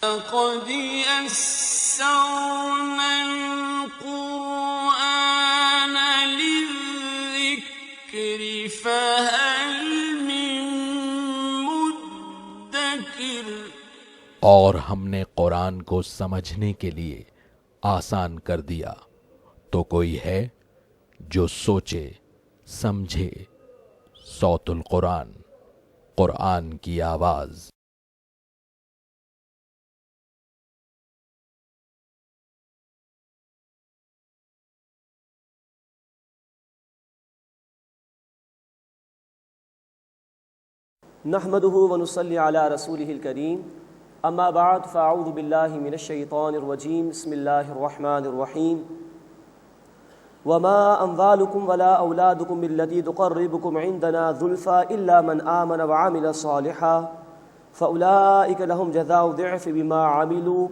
لقد يسرنا القرآن للذكر فهل من مدكر۔ اور ہم نے قرآن کو سمجھنے کے لیے آسان کر دیا، تو کوئی ہے جو سوچے سمجھے۔ صوت القرآن، قرآن کی آواز۔ نحمده ونصلي على رسوله الكريم، اما بعد فاعوذ بالله من الشيطان الرجيم، بسم الله الرحمن الرحيم۔ وما اموالكم ولا اولادكم بالتي تقربكم عندنا زلفى الا من آمن وعمل صالحا فاولئك لهم جزاء الضعف بما عملوا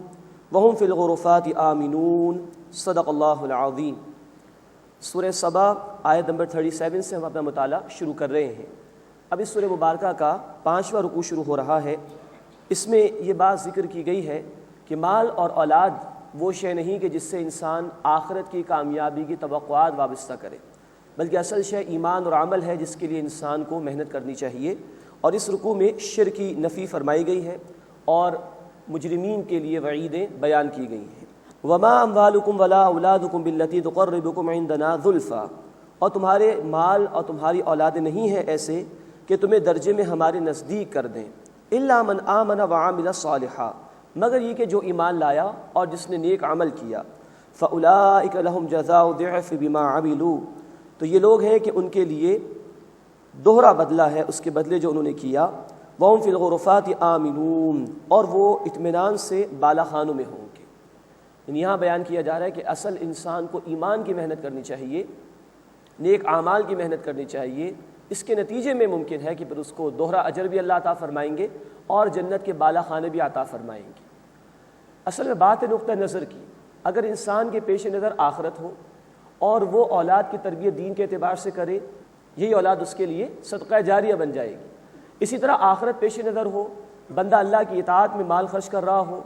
وهم في الغرفات آمنون۔ صدق اللہ العظیم۔ سورہ سبا آیت نمبر 37 سے ہم اپنا مطالعہ شروع کر رہے ہیں۔ اب اس سورہ مبارکہ کا 5واں رکوع شروع ہو رہا ہے۔ اس میں یہ بات ذکر کی گئی ہے کہ مال اور اولاد وہ شے نہیں کہ جس سے انسان آخرت کی کامیابی کی توقعات وابستہ کرے، بلکہ اصل شے ایمان اور عمل ہے جس کے لیے انسان کو محنت کرنی چاہیے۔ اور اس رکوع میں شرک کی نفی فرمائی گئی ہے اور مجرمین کے لیے وعیدیں بیان کی گئی ہیں۔ وما اموالکم ولا اولادکم بالتی تقربکم عندنا زلفی، اور تمہارے مال اور تمہاری اولادیں نہیں ہیں ایسے کہ تمہیں درجے میں ہمارے نزدیک کر دیں، الا من آمن وعمل صالحا، مگر یہ کہ جو ایمان لایا اور جس نے نیک عمل کیا، فاولئک لهم جزاء الضعف بما عملوا، تو یہ لوگ ہیں کہ ان کے لیے دوہرا بدلہ ہے اس کے بدلے جو انہوں نے کیا، وهم فی الغرفات آمنون، اور وہ اطمینان سے بالا خانوں میں ہوں گے۔ یعنی یہاں بیان کیا جا رہا ہے کہ اصل انسان کو ایمان کی محنت کرنی چاہیے، نیک اعمال کی محنت کرنی چاہیے، اس کے نتیجے میں ممکن ہے کہ پھر اس کو دوہرا اجر بھی اللہ عطا فرمائیں گے اور جنت کے بالا خانے بھی عطا فرمائیں گے۔ اصل میں بات ہے نقطہ نظر کی۔ اگر انسان کے پیش نظر آخرت ہو اور وہ اولاد کی تربیت دین کے اعتبار سے کرے، یہی اولاد اس کے لیے صدقہ جاریہ بن جائے گی۔ اسی طرح آخرت پیش نظر ہو، بندہ اللہ کی اطاعت میں مال خرچ کر رہا ہو،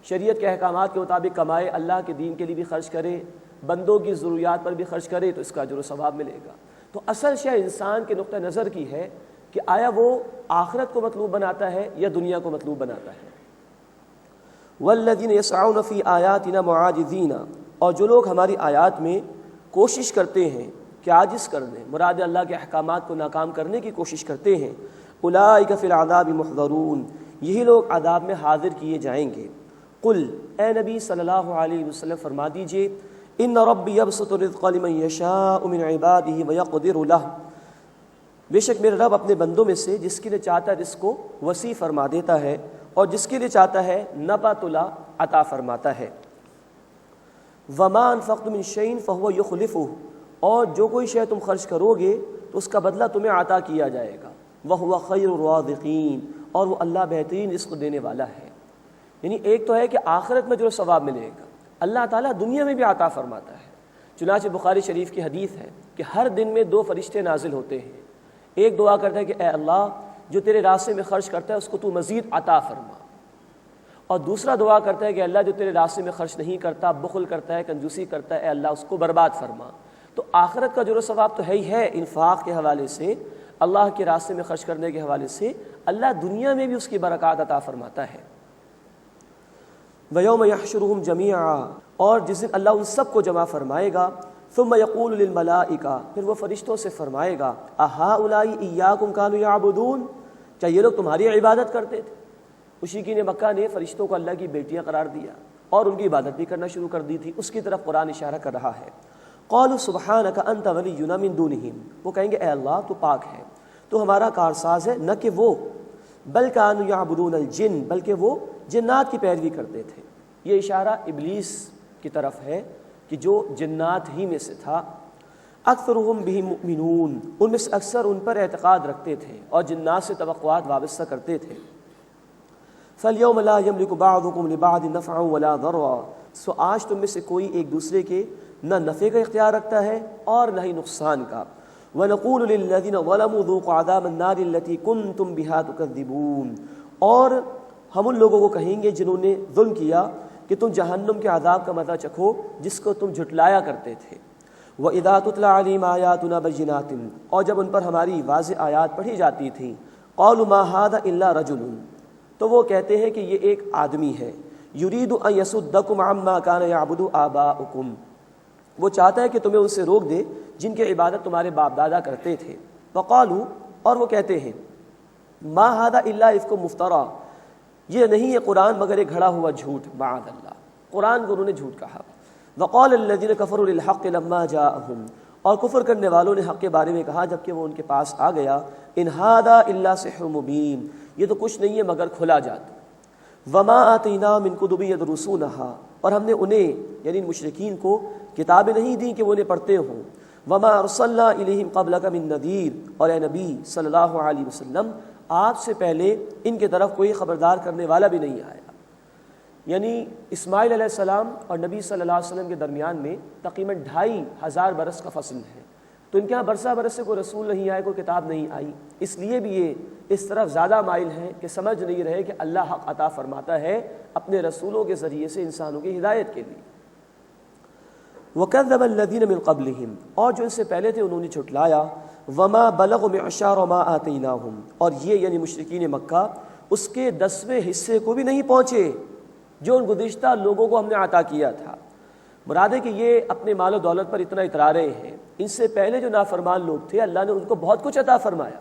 شریعت کے احکامات کے مطابق کمائے، اللہ کے دین کے لیے بھی خرچ کرے، بندوں کی ضروریات پر بھی خرچ کرے، تو اس کا اجر و ثواب ملے گا۔ تو اصل شے انسان کے نقطہ نظر کی ہے کہ آیا وہ آخرت کو مطلوب بناتا ہے یا دنیا کو مطلوب بناتا ہے۔ والذین یسعون فی آیاتنا معاجزین، اور جو لوگ ہماری آیات میں کوشش کرتے ہیں کہ عاجز کر دیں، مراد اللہ کے احکامات کو ناکام کرنے کی کوشش کرتے ہیں، اولئک فی العذاب محضرون، یہی لوگ عذاب میں حاضر کیے جائیں گے۔ قل، اے نبی صلی اللہ علیہ وسلم فرما دیجئے، ان ربی یبسط الرزق لمن یشاء من عبادہ ویقدر لہ، بے شک میرا رب اپنے بندوں میں سے جس کے لیے چاہتا ہے رزق کو وسیع فرما دیتا ہے اور جس کے لیے چاہتا ہے نبا تلا عطا فرماتا ہے۔ وما انفقتم من شیء فہو یخلفہ، اور جو کوئی شے تم خرچ کرو گے تو اس کا بدلہ تمہیں عطا کیا جائے گا۔ وہو خیر الرازقین، اور وہ اللہ بہترین رزق دینے والا ہے۔ یعنی ایک تو ہے کہ آخرت میں جو ثواب ملے گا، اللہ تعالیٰ دنیا میں بھی عطا فرماتا ہے۔ چنانچہ بخاری شریف کی حدیث ہے کہ ہر دن میں 2 فرشتے نازل ہوتے ہیں، ایک دعا کرتا ہے کہ اے اللہ جو تیرے راستے میں خرچ کرتا ہے اس کو تو مزید عطا فرما، اور دوسرا دعا کرتا ہے کہ اللہ جو تیرے راستے میں خرچ نہیں کرتا، بخل کرتا ہے، کنجوسی کرتا ہے، اے اللہ اس کو برباد فرما۔ تو آخرت کا جو ثواب تو ہے ہی ہے انفاق کے حوالے سے، اللہ کے راستے میں خرچ کرنے کے حوالے سے، اللہ دنیا میں بھی اس کی برکات عطا فرماتا ہے۔ وَيَوْمَ يَحْشُرُهُمْ جَمِيعًا، اور جس دن اللہ ان سب کو جمع فرمائے گا، ثُمَّ يَقُولُ لِلْمَلَائِكَةِ، پھر وہ فرشتوں سے فرمائے گا، أَهَٰؤُلَاءِ إِيَّاكُمْ كَانُوا يَعْبُدُونَ، کیا یہ لوگ تمہاری عبادت کرتے تھے؟ مشرکین مکہ نے فرشتوں کو اللہ کی بیٹیاں قرار دیا اور ان کی عبادت بھی کرنا شروع کر دی تھی، اس کی طرف قرآن اشارہ کر رہا ہے۔ قَالُوا سُبْحَانَكَ أَنْتَ وَلِيُّنَا مِن دُونِهِمْ، وہ کہیں گے اے اللہ تو پاک ہے، تو ہمارا کارساز ہے، نہ کہ وہ، بل كانوا يعبدون الجن، بلکہ وہ جنات کی پیروی کرتے تھے۔ یہ اشارہ ابلیس کی طرف ہے کہ جو جنات ہی میں سے تھا۔ اکثرهم به مؤمنون، ان میں سے اکثر ان پر اعتقاد رکھتے تھے اور جنات سے توقعات وابستہ کرتے تھے۔ فَالْيَوْمَ لَا يَمْلِكُ بَعْضُكُمْ لِبَعْضٍ نَفْعًا وَلَا ضَرًّا، سو آج تم میں سے کوئی ایک دوسرے کے نہ نفع کا اختیار رکھتا ہے اور نہ ہی نقصان کا۔ وَنَقُولُ لِلَّذِينَ ظَلَمُوا ذُوقُوا عَذَابَ النَّارِ الَّتِي كُنتُمْ بِهَا تُكَذِّبُونَ، اور ہم ان لوگوں کو کہیں گے جنہوں نے ظلم کیا کہ تم جہنم کے عذاب کا مزہ چکھو جس کو تم جھٹلایا کرتے تھے۔ وَإِذَا تُتْلَىٰ عَلَيْهِمْ آيَاتُنَا بَيِّنَاتٍ، اور جب ان پر ہماری واضح آیات پڑھی جاتی تھیں، قَالُوا مَا هَٰذَا إِلَّا رَجُلٌ، تو وہ کہتے ہیں کہ یہ ایک آدمی ہے، يُرِيدُ أَن يَصُدَّكُمْ عَمَّا كَانَ يَعْبُدُ آبَاؤُكُمْ، وہ چاہتا ہے کہ تمہیں ان سے روک دے جن کی عبادت تمہارے باپ دادا کرتے تھے۔ وَقَالُوا، اور وہ کہتے ہیں، مَا هَٰذَا إِلَّا إِفْكٌ مُفْتَرًى، یہ نہیں ہے قرآن مگر ایک گھڑا ہوا جھوٹ، معاذ اللہ، قرآن کو انہوں نے جھوٹ کہا۔ وقال الذين كفروا للحق لما جاءهم، اور کفر کرنے والوں نے حق کے بارے میں کہا جب کہ وہ ان کے پاس آ گیا، ان هذا الا سحر مبین، یہ تو کچھ نہیں ہے مگر کھلا جادو۔ وما آتیناهم من کتب يدرسونها، اور ہم نے انہیں یعنی مشرکین کو کتابیں نہیں دیں کہ وہ انہیں پڑھتے ہوں۔ وما ارسلنا الیہم قبلک من نذیر، اور اے نبی صلی اللہ علیہ وسلم آپ سے پہلے ان کے طرف کوئی خبردار کرنے والا بھی نہیں آیا۔ یعنی اسماعیل علیہ السلام اور نبی صلی اللہ علیہ وسلم کے درمیان میں تقریباً 2500 برس کا فصل ہے، تو ان کے یہاں برسہ برس سے کوئی رسول نہیں آئے، کوئی کتاب نہیں آئی، اس لیے بھی یہ اس طرف زیادہ مائل ہیں کہ سمجھ نہیں رہے کہ اللہ حق عطا فرماتا ہے اپنے رسولوں کے ذریعے سے انسانوں کی ہدایت کے لیے۔ وَكَذَّبَ الَّذِينَ مِن قَبْلِهِمْ، اور جو ان سے پہلے تھے انہوں نے جھٹلایا، وَمَا بَلَغُوا مِعْشَارَ مَا آتَيْنَاهُمْ، اور یہ یعنی مشرکین مکہ اس کے 10ویں حصے کو بھی نہیں پہنچے جو ان گزشتہ لوگوں کو ہم نے عطا کیا تھا۔ مراد ہے کہ یہ اپنے مال و دولت پر اتنا اترا رہے ہیں، ان سے پہلے جو نافرمان لوگ تھے اللہ نے ان کو بہت کچھ عطا فرمایا،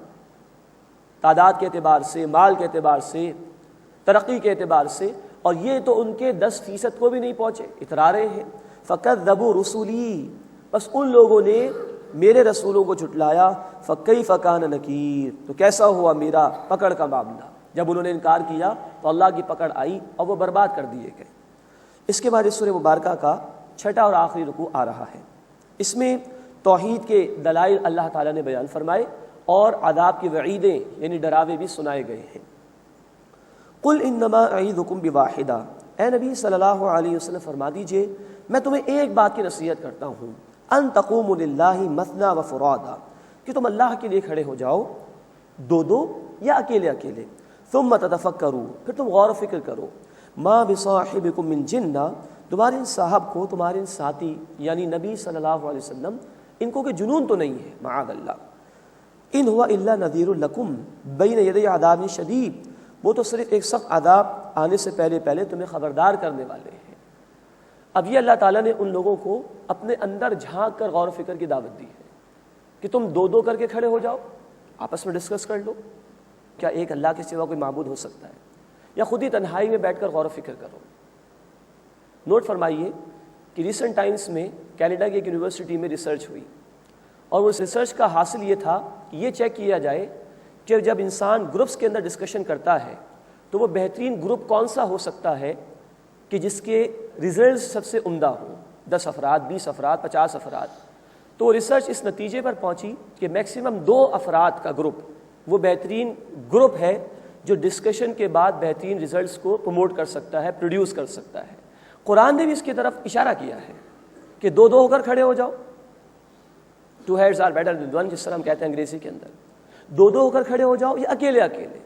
تعداد کے اعتبار سے، مال کے اعتبار سے، ترقی کے اعتبار سے، اور یہ تو ان کے 10% کو بھی نہیں پہنچے، اترا رہے ہیں۔ فَكَذَّبُوا رُسُلِي، بس ان لوگوں نے میرے رسولوں کو جھٹلایا، فَكَيْفَ كَانَ نَكِيرٌ، تو کیسا ہوا میرا پکڑ کا معاملہ۔ جب انہوں نے انکار کیا تو اللہ کی پکڑ آئی اور وہ برباد کر دیے گئے۔ اس کے بعد اس سورہ مبارکہ کا 6واں اور آخری رکوع آ رہا ہے، اس میں توحید کے دلائل اللہ تعالیٰ نے بیان فرمائے اور عذاب کی وعیدیں یعنی ڈراوے بھی سنائے گئے ہیں۔ قُلْ إِنَّمَا أَعِظُكُمْ بِوَاحِدَةٍ، اے نبی صلی اللہ علیہ وسلم فرما دیجئے میں تمہیں ایک بات کی نصیحت کرتا ہوں، أَن تَقُومُوا لِلَّهِ مَثْنَىٰ وَفُرَادَىٰ، کہ تم اللہ کے لیے کھڑے ہو جاؤ دو دو یا اکیلے اکیلے، ثم تتفکروا، پھر تم غور و فکر کرو، ما بصاحبکم من جنہ، تمہارے ان صاحب کو، تمہارے ان ساتھی یعنی نبی صلی اللہ علیہ وسلم، ان کو کہ جنون تو نہیں ہے، معاذ اللہ، ان ہوا الا نذیر لکم بین یدی عذاب شدید، وہ تو صرف ایک سخت عذاب آنے سے پہلے پہلے تمہیں خبردار کرنے والے ہیں۔ اب یہ اللہ تعالیٰ نے ان لوگوں کو اپنے اندر جھانک کر غور و فکر کی دعوت دی ہے کہ تم دو دو کر کے کھڑے ہو جاؤ، آپس میں ڈسکس کر لو، کیا ایک اللہ کے سوا کوئی معبود ہو سکتا ہے، یا خود ہی تنہائی میں بیٹھ کر غور و فکر کرو۔ نوٹ فرمائیے کہ ریسنٹ ٹائمز میں کینیڈا کی ایک یونیورسٹی میں ریسرچ ہوئی، اور اس ریسرچ کا حاصل یہ تھا کہ یہ چیک کیا جائے کہ جب انسان گروپس کے اندر ڈسکشن کرتا ہے تو وہ بہترین گروپ کون سا ہو سکتا ہے کہ جس کے ریزلٹس سب سے عمدہ ہوں، 10 افراد، 20 افراد، 50 افراد۔ تو ریسرچ اس نتیجے پر پہنچی کہ میکسیمم 2 افراد کا گروپ وہ بہترین گروپ ہے جو ڈسکشن کے بعد بہترین ریزلٹس کو پروموٹ کر سکتا ہے، پروڈیوس کر سکتا ہے۔ قرآن نے بھی اس کی طرف اشارہ کیا ہے کہ دو دو ہو کر کھڑے ہو جاؤ، 2 heads are better than 1، جس طرح ہم کہتے ہیں انگریزی کے اندر، دو دو ہو کر کھڑے ہو جاؤ یا اکیلے اکیلے۔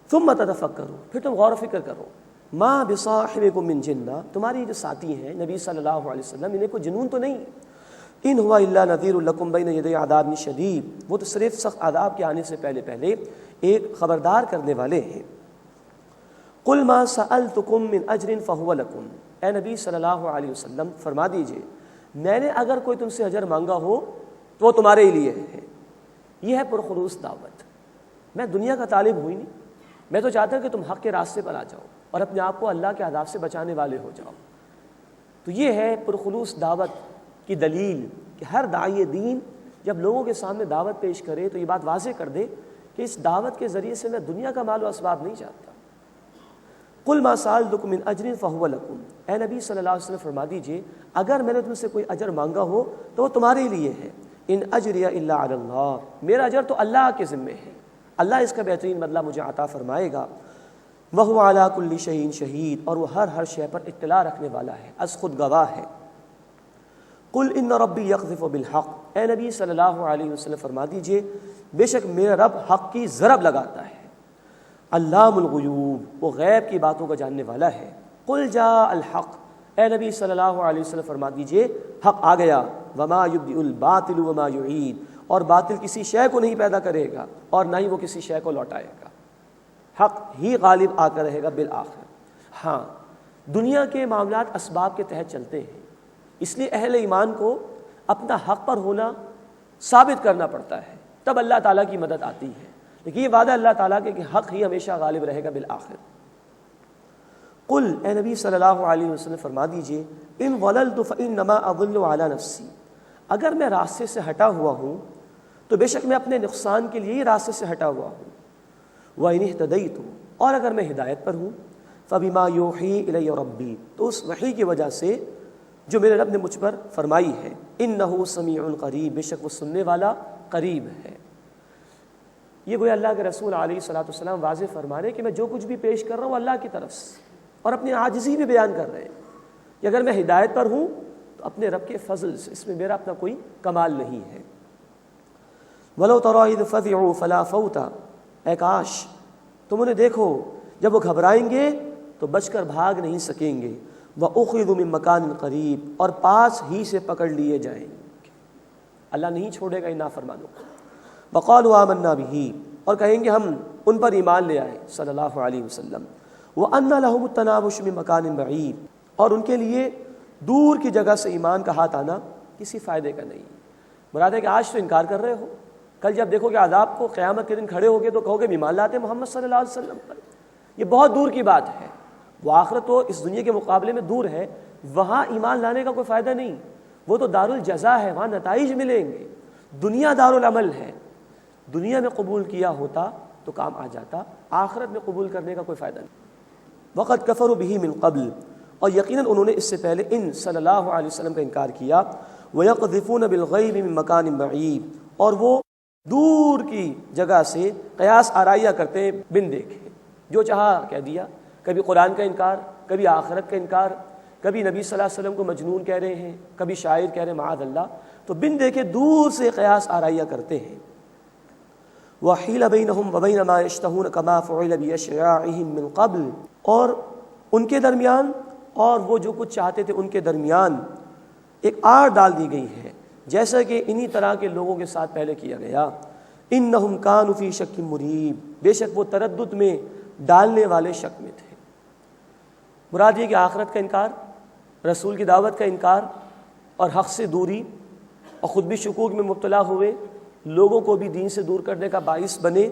ثم تتفکروا، پھر تم غور و فکر کرو، ما بصاحبکم من جنہ، تمہاری جو ساتھی ہیں نبی صلی اللہ علیہ وسلم، انہیں کوئی جنون تو نہیں، ان ہوا الا نذیر لکم بین یدی عذاب شدید، وہ تو صرف سخت عذاب کے آنے سے پہلے پہلے ایک خبردار کرنے والے ہیں۔ قل ما سألتکم من اجر فہو لکم، اے نبی صلی اللہ علیہ وسلم فرما دیجئے میں نے اگر کوئی تم سے اجر مانگا ہو تو وہ تمہارے لیے ہے۔ یہ ہے پرخلوص دعوت۔ میں دنیا کا طالب ہوئی نہیں، میں تو چاہتا ہوں کہ تم حق کے راستے پر آ جاؤ اور اپنے آپ کو اللہ کے عذاب سے بچانے والے ہو جاؤ۔ تو یہ ہے پرخلوص دعوت کی دلیل کہ ہر داعی دین جب لوگوں کے سامنے دعوت پیش کرے تو یہ بات واضح کر دے کہ اس دعوت کے ذریعے سے میں دنیا کا مال و اسباب نہیں چاہتا۔ قل ما سألتکم من اجر فہو لکم، اے نبی صلی اللہ علیہ وسلم فرما دیجئے اگر میں نے تم سے کوئی اجر مانگا ہو تو وہ تمہارے لیے ہے۔ ان اجری الا علی اللہ، میرا اجر تو اللہ کے ذمے ہے، اللہ اس کا بہترین بدلہ مجھے عطا فرمائے گا۔ وہو علی کل شیء شہید، اور وہ ہر شے پر اطلاع رکھنے والا ہے، از خود گواہ ہے۔ قل ان ربی یقذف بالحق، اے نبی صلی اللہ علیہ وسلم فرما دیجئے بے شک میرا رب حق کی ضرب لگاتا ہے۔ علام الغیوب، وہ غیب کی باتوں کا جاننے والا ہے۔ قل جاء الحق، اے نبی صلی اللہ علیہ وسلم فرما دیجئے حق آ گیا، وما یبدئ الباطل وما یعید، اور باطل کسی شے کو نہیں پیدا کرے گا اور نہ ہی وہ کسی شے کو لوٹائے گا، حق ہی غالب آ کر رہے گا بالآخر۔ ہاں، دنیا کے معاملات اسباب کے تحت چلتے ہیں، اس لیے اہل ایمان کو اپنا حق پر ہونا ثابت کرنا پڑتا ہے، تب اللہ تعالیٰ کی مدد آتی ہے۔ لیکن یہ وعدہ اللہ تعالیٰ کے کہ حق ہی ہمیشہ غالب رہے گا بالآخر۔ قل، اے نبی صلی اللہ علیہ وسلم فرما دیجئے، ان ضللت فانما اضل علی نفسی، اگر میں راستے سے ہٹا ہوا ہوں تو بے شک میں اپنے نقصان کے لیے ہی راستے سے ہٹا ہوا ہوں۔ وان اہتدیت، اور اگر میں ہدایت پر ہوں، فبما یوحی الی ربی، تو اس وحی کی وجہ سے جو میرے رب نے مجھ پر فرمائی ہے، انہ سمیع قریب، بے شک وہ سننے والا قریب ہے۔ یہ گویا اللہ کے رسول علیہ الصلوۃ والسلام واضح فرما رہے کہ میں جو کچھ بھی پیش کر رہا ہوں اللہ کی طرف سے، اور اپنی عاجزی بھی بیان کر رہے ہیں کہ اگر میں ہدایت پر ہوں تو اپنے رب کے فضل سے، اس میں میرا اپنا کوئی کمال نہیں ہے۔ وَلَوْ تَرَىٰ إِذْ فَزِعُوا فَلَا فَوْتَ، اے کاش تم انہیں دیکھو جب وہ گھبرائیں گے تو بچ کر بھاگ نہیں سکیں گے، وَأُخِذُوا مِن مَّكَانٍ قَرِيبٍ، اور پاس ہی سے پکڑ لیے جائیں گے، اللہ نہیں چھوڑے گا ان نافرمانوں کو۔ وَقَالُوا آمَنَّا بِهِ، اور کہیں گے ہم ان پر ایمان لے آئے صلی اللہ علیہ وسلم۔ وَأَنَّ لَهُمُ التَّنَاوُشُ مِن مَّكَانٍ بَعِيدٍ، اور ان کے لیے دور کی جگہ سے ایمان کا ہاتھ آنا کسی فائدے کا نہیں۔ مراد ہے کہ آج تو انکار کر رہے ہو، کل جب دیکھو کہ عذاب کو قیامت کے دن کھڑے ہوگے تو کہو گے ایمان لاتے محمد صلی اللہ علیہ وسلم پر، یہ بہت دور کی بات ہے۔ وہ آخرت تو اس دنیا کے مقابلے میں دور ہے، وہاں ایمان لانے کا کوئی فائدہ نہیں، وہ تو دارالجزا ہے، وہاں نتائج ملیں گے۔ دنیا دارالعمل ہے، دنیا میں قبول کیا ہوتا تو کام آ جاتا، آخرت میں قبول کرنے کا کوئی فائدہ نہیں۔ وقد کفروا به من قبل، اور یقیناً انہوں نے اس سے پہلے ان صلی اللہ علیہ وسلم کا انکار کیا۔ وَيَقْذِفُونَ بِالْغَيْبِ مِن مَّكَانٍ بَعِيدٍ، اور وہ دور کی جگہ سے قیاس آرائیاں کرتے ہیں بن دیکھے، جو چاہا کہہ دیا، کبھی قرآن کا انکار، کبھی آخرت کا انکار، کبھی نبی صلی اللہ علیہ وسلم کو مجنون کہہ رہے ہیں، کبھی شاعر کہہ رہے ہیں معاذ اللہ، تو بن دیکھے دور سے قیاس آرائیاں کرتے ہیں۔ وَحِيلَ بَيْنَهُمْ وَبَيْنَ مَا يَشْتَهُونَ كَمَا فُعِلَ بِأَشْيَاعِهِمْ مِنْ قَبْلِ، اور ان کے درمیان اور وہ جو کچھ چاہتے تھے ان کے درمیان ایک آڑ ڈال دی گئی ہے، جیسا کہ انہی طرح کے لوگوں کے ساتھ پہلے کیا گیا۔ اِنَّهُمْ كَانُوا فِي شَكٍّ مُّرِيبٍ، بے شک وہ تردد میں ڈالنے والے شک میں تھے۔ مراد یہ کہ آخرت کا انکار، رسول کی دعوت کا انکار، اور حق سے دوری، اور خود بھی شکوک میں مبتلا ہوئے، لوگوں کو بھی دین سے دور کرنے کا باعث بنے،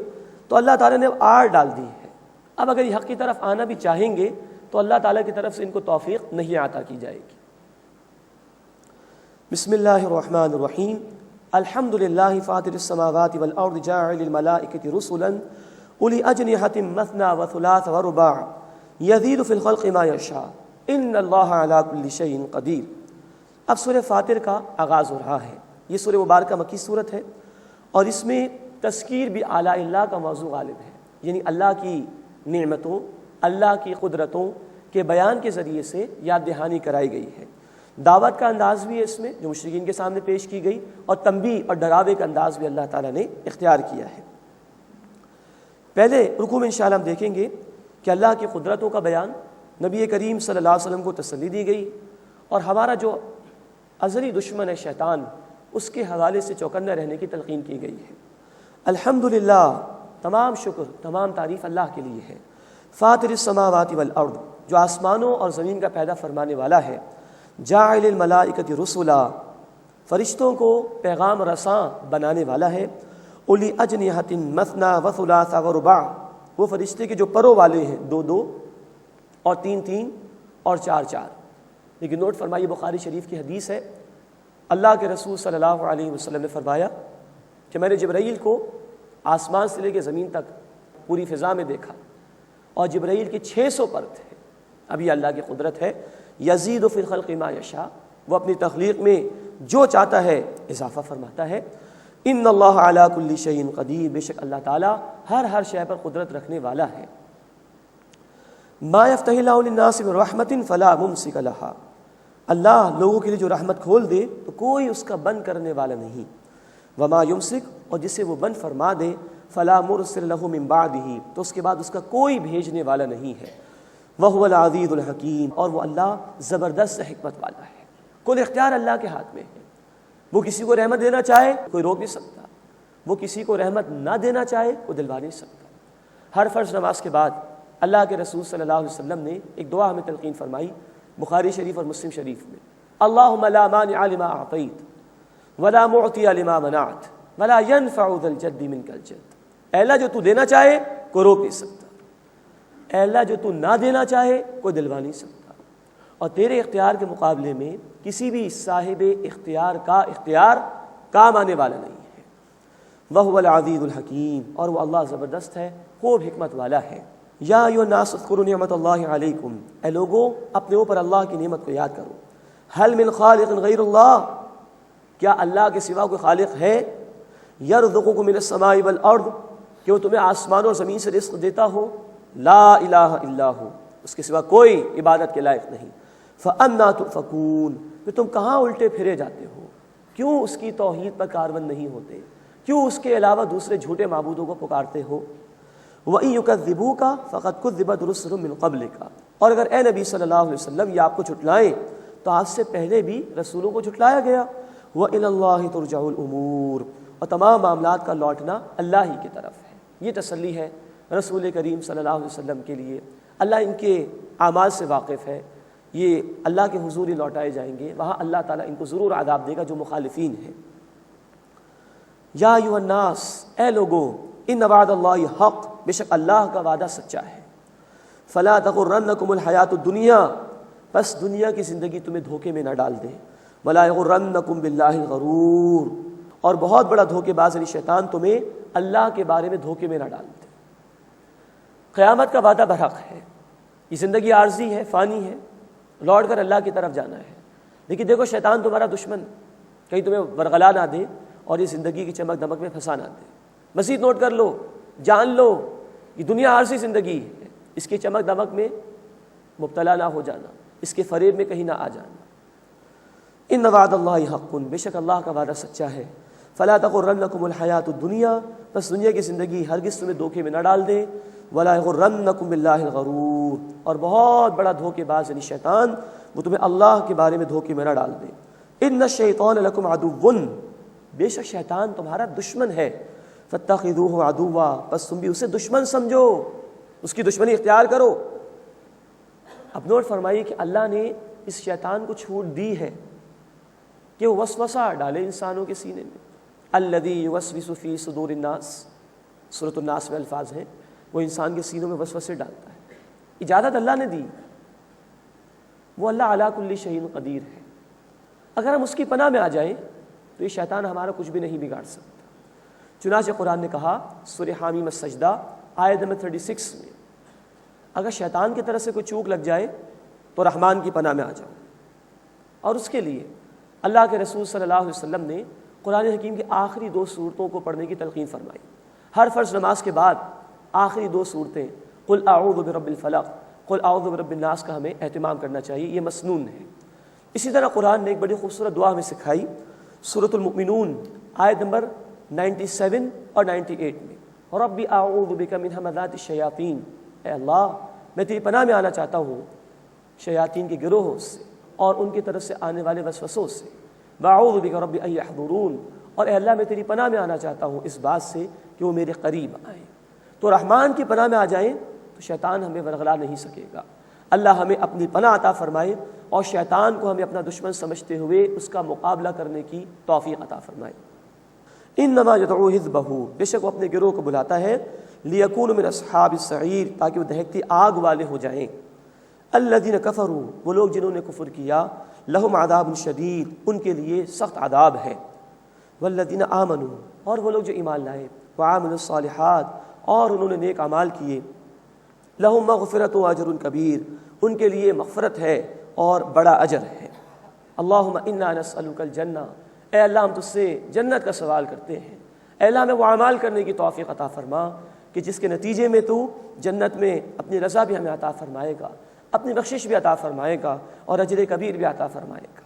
تو اللہ تعالیٰ نے آڑ ڈال دی ہے۔ اب اگر یہ حق کی طرف آنا بھی چاہیں گے تو اللہ تعالیٰ کی طرف سے ان کو توفیق نہیں عطا کی جائے گی۔ بسم اللہ الرحمن الرحیم، الحمد للہ فاطر السماوات والارض جاعل الملائکۃ رسلا اولی اجنحۃ مثنی وثلاث ورباع یزید فی الخلق ما یشاء ان اللہ علی کل شیء قدیر۔ اب سورہ فاطر کا آغاز ہو رہا ہے۔ یہ سورہ مبارکہ مکی صورت ہے، اور اس میں تذکیر بھی اعلیٰ اللہ کا موضوع غالب ہے، یعنی اللہ کی نعمتوں، اللہ کی قدرتوں کے بیان کے ذریعے سے یاد دہانی کرائی گئی ہے۔ دعوت کا انداز بھی ہے اس میں جو مشرکین کے سامنے پیش کی گئی، اور تنبیہ اور ڈراوے کا انداز بھی اللہ تعالیٰ نے اختیار کیا ہے۔ پہلے رکوع میں انشاءاللہ ہم دیکھیں گے کہ اللہ کی قدرتوں کا بیان، نبی کریم صلی اللہ علیہ وسلم کو تسلی دی گئی، اور ہمارا جو ازلی دشمن ہے شیطان، اس کے حوالے سے چوکنا رہنے کی تلقین کی گئی ہے۔ الحمدللہ، تمام شکر، تمام تعریف اللہ کے لیے ہے۔ فاطر السماوات والارض، جو آسمانوں اور زمین کا پیدا فرمانے والا ہے۔ جاعل الملائکۃ رسلا، فرشتوں کو پیغام رساں بنانے والا ہے۔ اولی اجنحۃ مثنی وثلاث ورباع، وہ فرشتے کے جو پروں والے ہیں، دو دو اور تین تین اور چار چار۔ لیکن نوٹ فرمائیے، بخاری شریف کی حدیث ہے، اللہ کے رسول صلی اللہ علیہ وسلم نے فرمایا کہ میں نے جبرائیل کو آسمان سے لے کے زمین تک پوری فضا میں دیکھا، اور جبرائیل کے 600 پر تھے۔ اب یہ اللہ کی قدرت ہے، یزید فی الخلق ما یشاء، وہ اپنی تخلیق میں جو چاہتا ہے اضافہ فرماتا ہے۔ ان اللہ علی کل شیء قدیر، بے شک اللہ تعالیٰ ہر شے پر قدرت رکھنے والا ہے۔ ما یفتح اللہ للناس من رحمت فلا ممسک لہا، اللہ لوگوں کے لیے جو رحمت کھول دے تو کوئی اس کا بند کرنے والا نہیں۔ وما یمسک، اور جسے وہ بند فرما دے، فلا مرسل له من بعده، تو اس کے بعد اس کا کوئی بھیجنے والا نہیں ہے۔ وهو العزیز الحکیم، اور وہ اللہ زبردست حکمت والا ہے۔ کل اختیار اللہ کے ہاتھ میں ہے، وہ کسی کو رحمت دینا چاہے کوئی روک نہیں سکتا، وہ کسی کو رحمت نہ دینا چاہے وہ دلوا نہیں سکتا۔ ہر فرض نماز کے بعد اللہ کے رسول صلی اللہ علیہ وسلم نے ایک دعا ہمیں تلقین فرمائی، بخاری شریف اور مسلم شریف میں، اللہم لا مانع لما اعطیت ولا معطی لما منعت ولا ينفع ذا الجد منک الجد۔ اے اللہ جو تو دینا چاہے کوئی روک نہیں سکتا، اے اللہ جو تو نہ دینا چاہے کوئی دلوا نہیں سکتا، اور تیرے اختیار کے مقابلے میں کسی بھی صاحب اختیار کا اختیار کام آنے والا نہیں ہے۔ وَهُوَ الْعَزِيزُ الْحَكِيمُ، اور وہ اللہ زبردست ہے، خوب حکمت والا ہے۔ یا ایھا الناس اذکروا نعمت اللہ علیکم، اے لوگو اپنے اوپر اللہ کی نعمت کو یاد کرو۔ هل من خالق غیر اللہ، کیا اللہ کے سوا کوئی خالق ہے؟ یرزقکم من السماء والارض، کہ وہ تمہیں آسمان اور زمین سے رزق دیتا ہو۔ لا الہ الا ہو، اس کے سوا کوئی عبادت کے لائق نہیں۔ فأنا تؤفکون، پھر تم کہاں الٹے پھرے جاتے ہو؟ کیوں اس کی توحید پر کاربند نہیں ہوتے؟ کیوں اس کے علاوہ دوسرے جھوٹے معبودوں کو پکارتے ہو؟ وَإِن يُكَذِّبُوكَ فَقَدْ كُذِّبَتْ رُسُلٌ مِّن قَبْلِكَ، اور اگر اے نبی صلی اللہ علیہ وسلم یہ آپ کو جھٹلائیں تو آپ سے پہلے بھی رسولوں کو جھٹلایا گیا۔ وَإِلَى اللَّهِ تُرْجَعُ الْأُمُورُ، اور تمام معاملات کا لوٹنا اللہ ہی کی طرف ہے۔ یہ تسلی ہے رسول کریم صلی اللہ علیہ وسلم کے لیے، اللہ ان کے اعمال سے واقف ہے، یہ اللہ کے حضور ہی لوٹائے جائیں گے، وہاں اللہ تعالیٰ ان کو ضرور عذاب دے گا جو مخالفین ہیں۔ یا ایھا الناس، اے لوگو، ان وعد اللہ حق، بے شک اللہ کا وعدہ سچا ہے۔ فلا تغرنکم الحیات الدنیا، بس دنیا کی زندگی تمہیں دھوکے میں نہ ڈال دے۔ ولا یغرنکم باللہ الغرور، اور بہت بڑا دھوکے باز یعنی شیطان تمہیں اللہ کے بارے میں دھوکے میں نہ ڈال دے۔ قیامت کا وعدہ برحق ہے، یہ زندگی عارضی ہے، فانی ہے، لوٹ کر اللہ کی طرف جانا ہے، لیکن دیکھو شیطان تمہارا دشمن کہیں تمہیں ورغلا نہ دے اور یہ زندگی کی چمک دمک میں پھنسا نہ دے۔ مزید نوٹ کر لو، جان لو، یہ دنیا عارضی زندگی ہے، اس کی چمک دمک میں مبتلا نہ ہو جانا، اس کے فریب میں کہیں نہ آ جانا۔ ان وعد اللہ حق، بے شک اللہ کا وعدہ سچا ہے۔ فلا تغرنکم الحیات الدنیا، بس دنیا کی زندگی ہرگز تمہیں دھوکے میں نہ ڈال دے۔ ولا یغرنکم باللہ الغرور، اور بہت بڑا دھوکے باز یعنی شیطان وہ تمہیں اللہ کے بارے میں دھوکے میں نہ ڈال دے۔ ان الشیطان لکم عدو، بے شک شیطان تمہارا دشمن ہے۔ فاتخذوہ عدوا، بس تم بھی اسے دشمن سمجھو، اس کی دشمنی اختیار کرو۔ اب نوٹ فرمائیے کہ اللہ نے اس شیطان کو چھوٹ دی ہے کہ وہ وسوسہ ڈالے انسانوں کے سینے میں۔ الذی یوسوس فی صدور الناس، سورۃ الناس میں الفاظ ہیں، وہ انسان کے سینوں میں وسوسے ڈالتا ہے۔ اجازت اللہ نے دی، وہ اللہ علی کل شیء قدیر ہے۔ اگر ہم اس کی پناہ میں آ جائیں تو یہ شیطان ہمارا کچھ بھی نہیں بگاڑ سکتا۔ چنانچہ قرآن نے کہا سورہ حامیم السجدہ آیت نمبر 36 میں، اگر شیطان کی طرف سے کوئی چوک لگ جائے تو رحمان کی پناہ میں آ جاؤ۔ اور اس کے لیے اللہ کے رسول صلی اللہ علیہ وسلم نے قرآن حکیم کی آخری 2 سورتوں کو پڑھنے کی تلقین فرمائی۔ ہر فرض نماز کے بعد آخری 2 سورتیں قل اعوذ برب الفلق، قل اعوذ برب الناس کا ہمیں اہتمام کرنا چاہیے، یہ مسنون ہے۔ اسی طرح قرآن نے ایک بڑی خوبصورت دعا ہمیں سکھائی سورۃ المؤمنون آیت نمبر 97 اور 98 میں، ربی اعوذ بک من ھمزات الشیاطین، اے اللہ میں تیری پناہ میں آنا چاہتا ہوں شیاطین کے گروہوں سے اور ان کی طرف سے آنے والے وسوسوں سے۔ واعوذ بک ربی ان یحضرون، اور اے اللہ میں تیری پناہ میں آنا چاہتا ہوں اس بات سے کہ وہ میرے قریب آئیں۔ تو رحمان کی پناہ میں آ جائیں تو شیطان ہمیں ورغلا نہیں سکے گا۔ اللہ ہمیں اپنی پناہ عطا فرمائے اور شیطان کو ہمیں اپنا دشمن سمجھتے ہوئے اس کا مقابلہ کرنے کی توفیق عطا فرمائے۔ انما یدعو حزبہ، بے شک وہ اپنے گروہ کو بلاتا ہے، لیکون من اصحاب السعیر، تاکہ وہ دہکتی آگ والے ہو جائیں۔ الذین کفروا، وہ لوگ جنہوں نے کفر کیا، لہم عذاب شدید، ان کے لیے سخت عذاب ہے۔ والذین آمنوا، اور وہ لوگ جو ایمان لائے، وعاملوا الصالحات، اور انہوں نے نیک اعمال کیے، لہم مغفرۃ و اجر کبیر، ان کے لیے مغفرت ہے اور بڑا اجر ہے۔ اللہم انا نسألک الجنہ، اے اللہ ہم تجھ سے جنت کا سوال کرتے ہیں، اے اللہ ہمیں وہ اعمال کرنے کی توفیق عطا فرما کہ جس کے نتیجے میں تو جنت میں اپنی رضا بھی ہمیں عطا فرمائے گا، اپنی بخشش بھی عطا فرمائے گا اور اجر کبیر بھی عطا فرمائے گا۔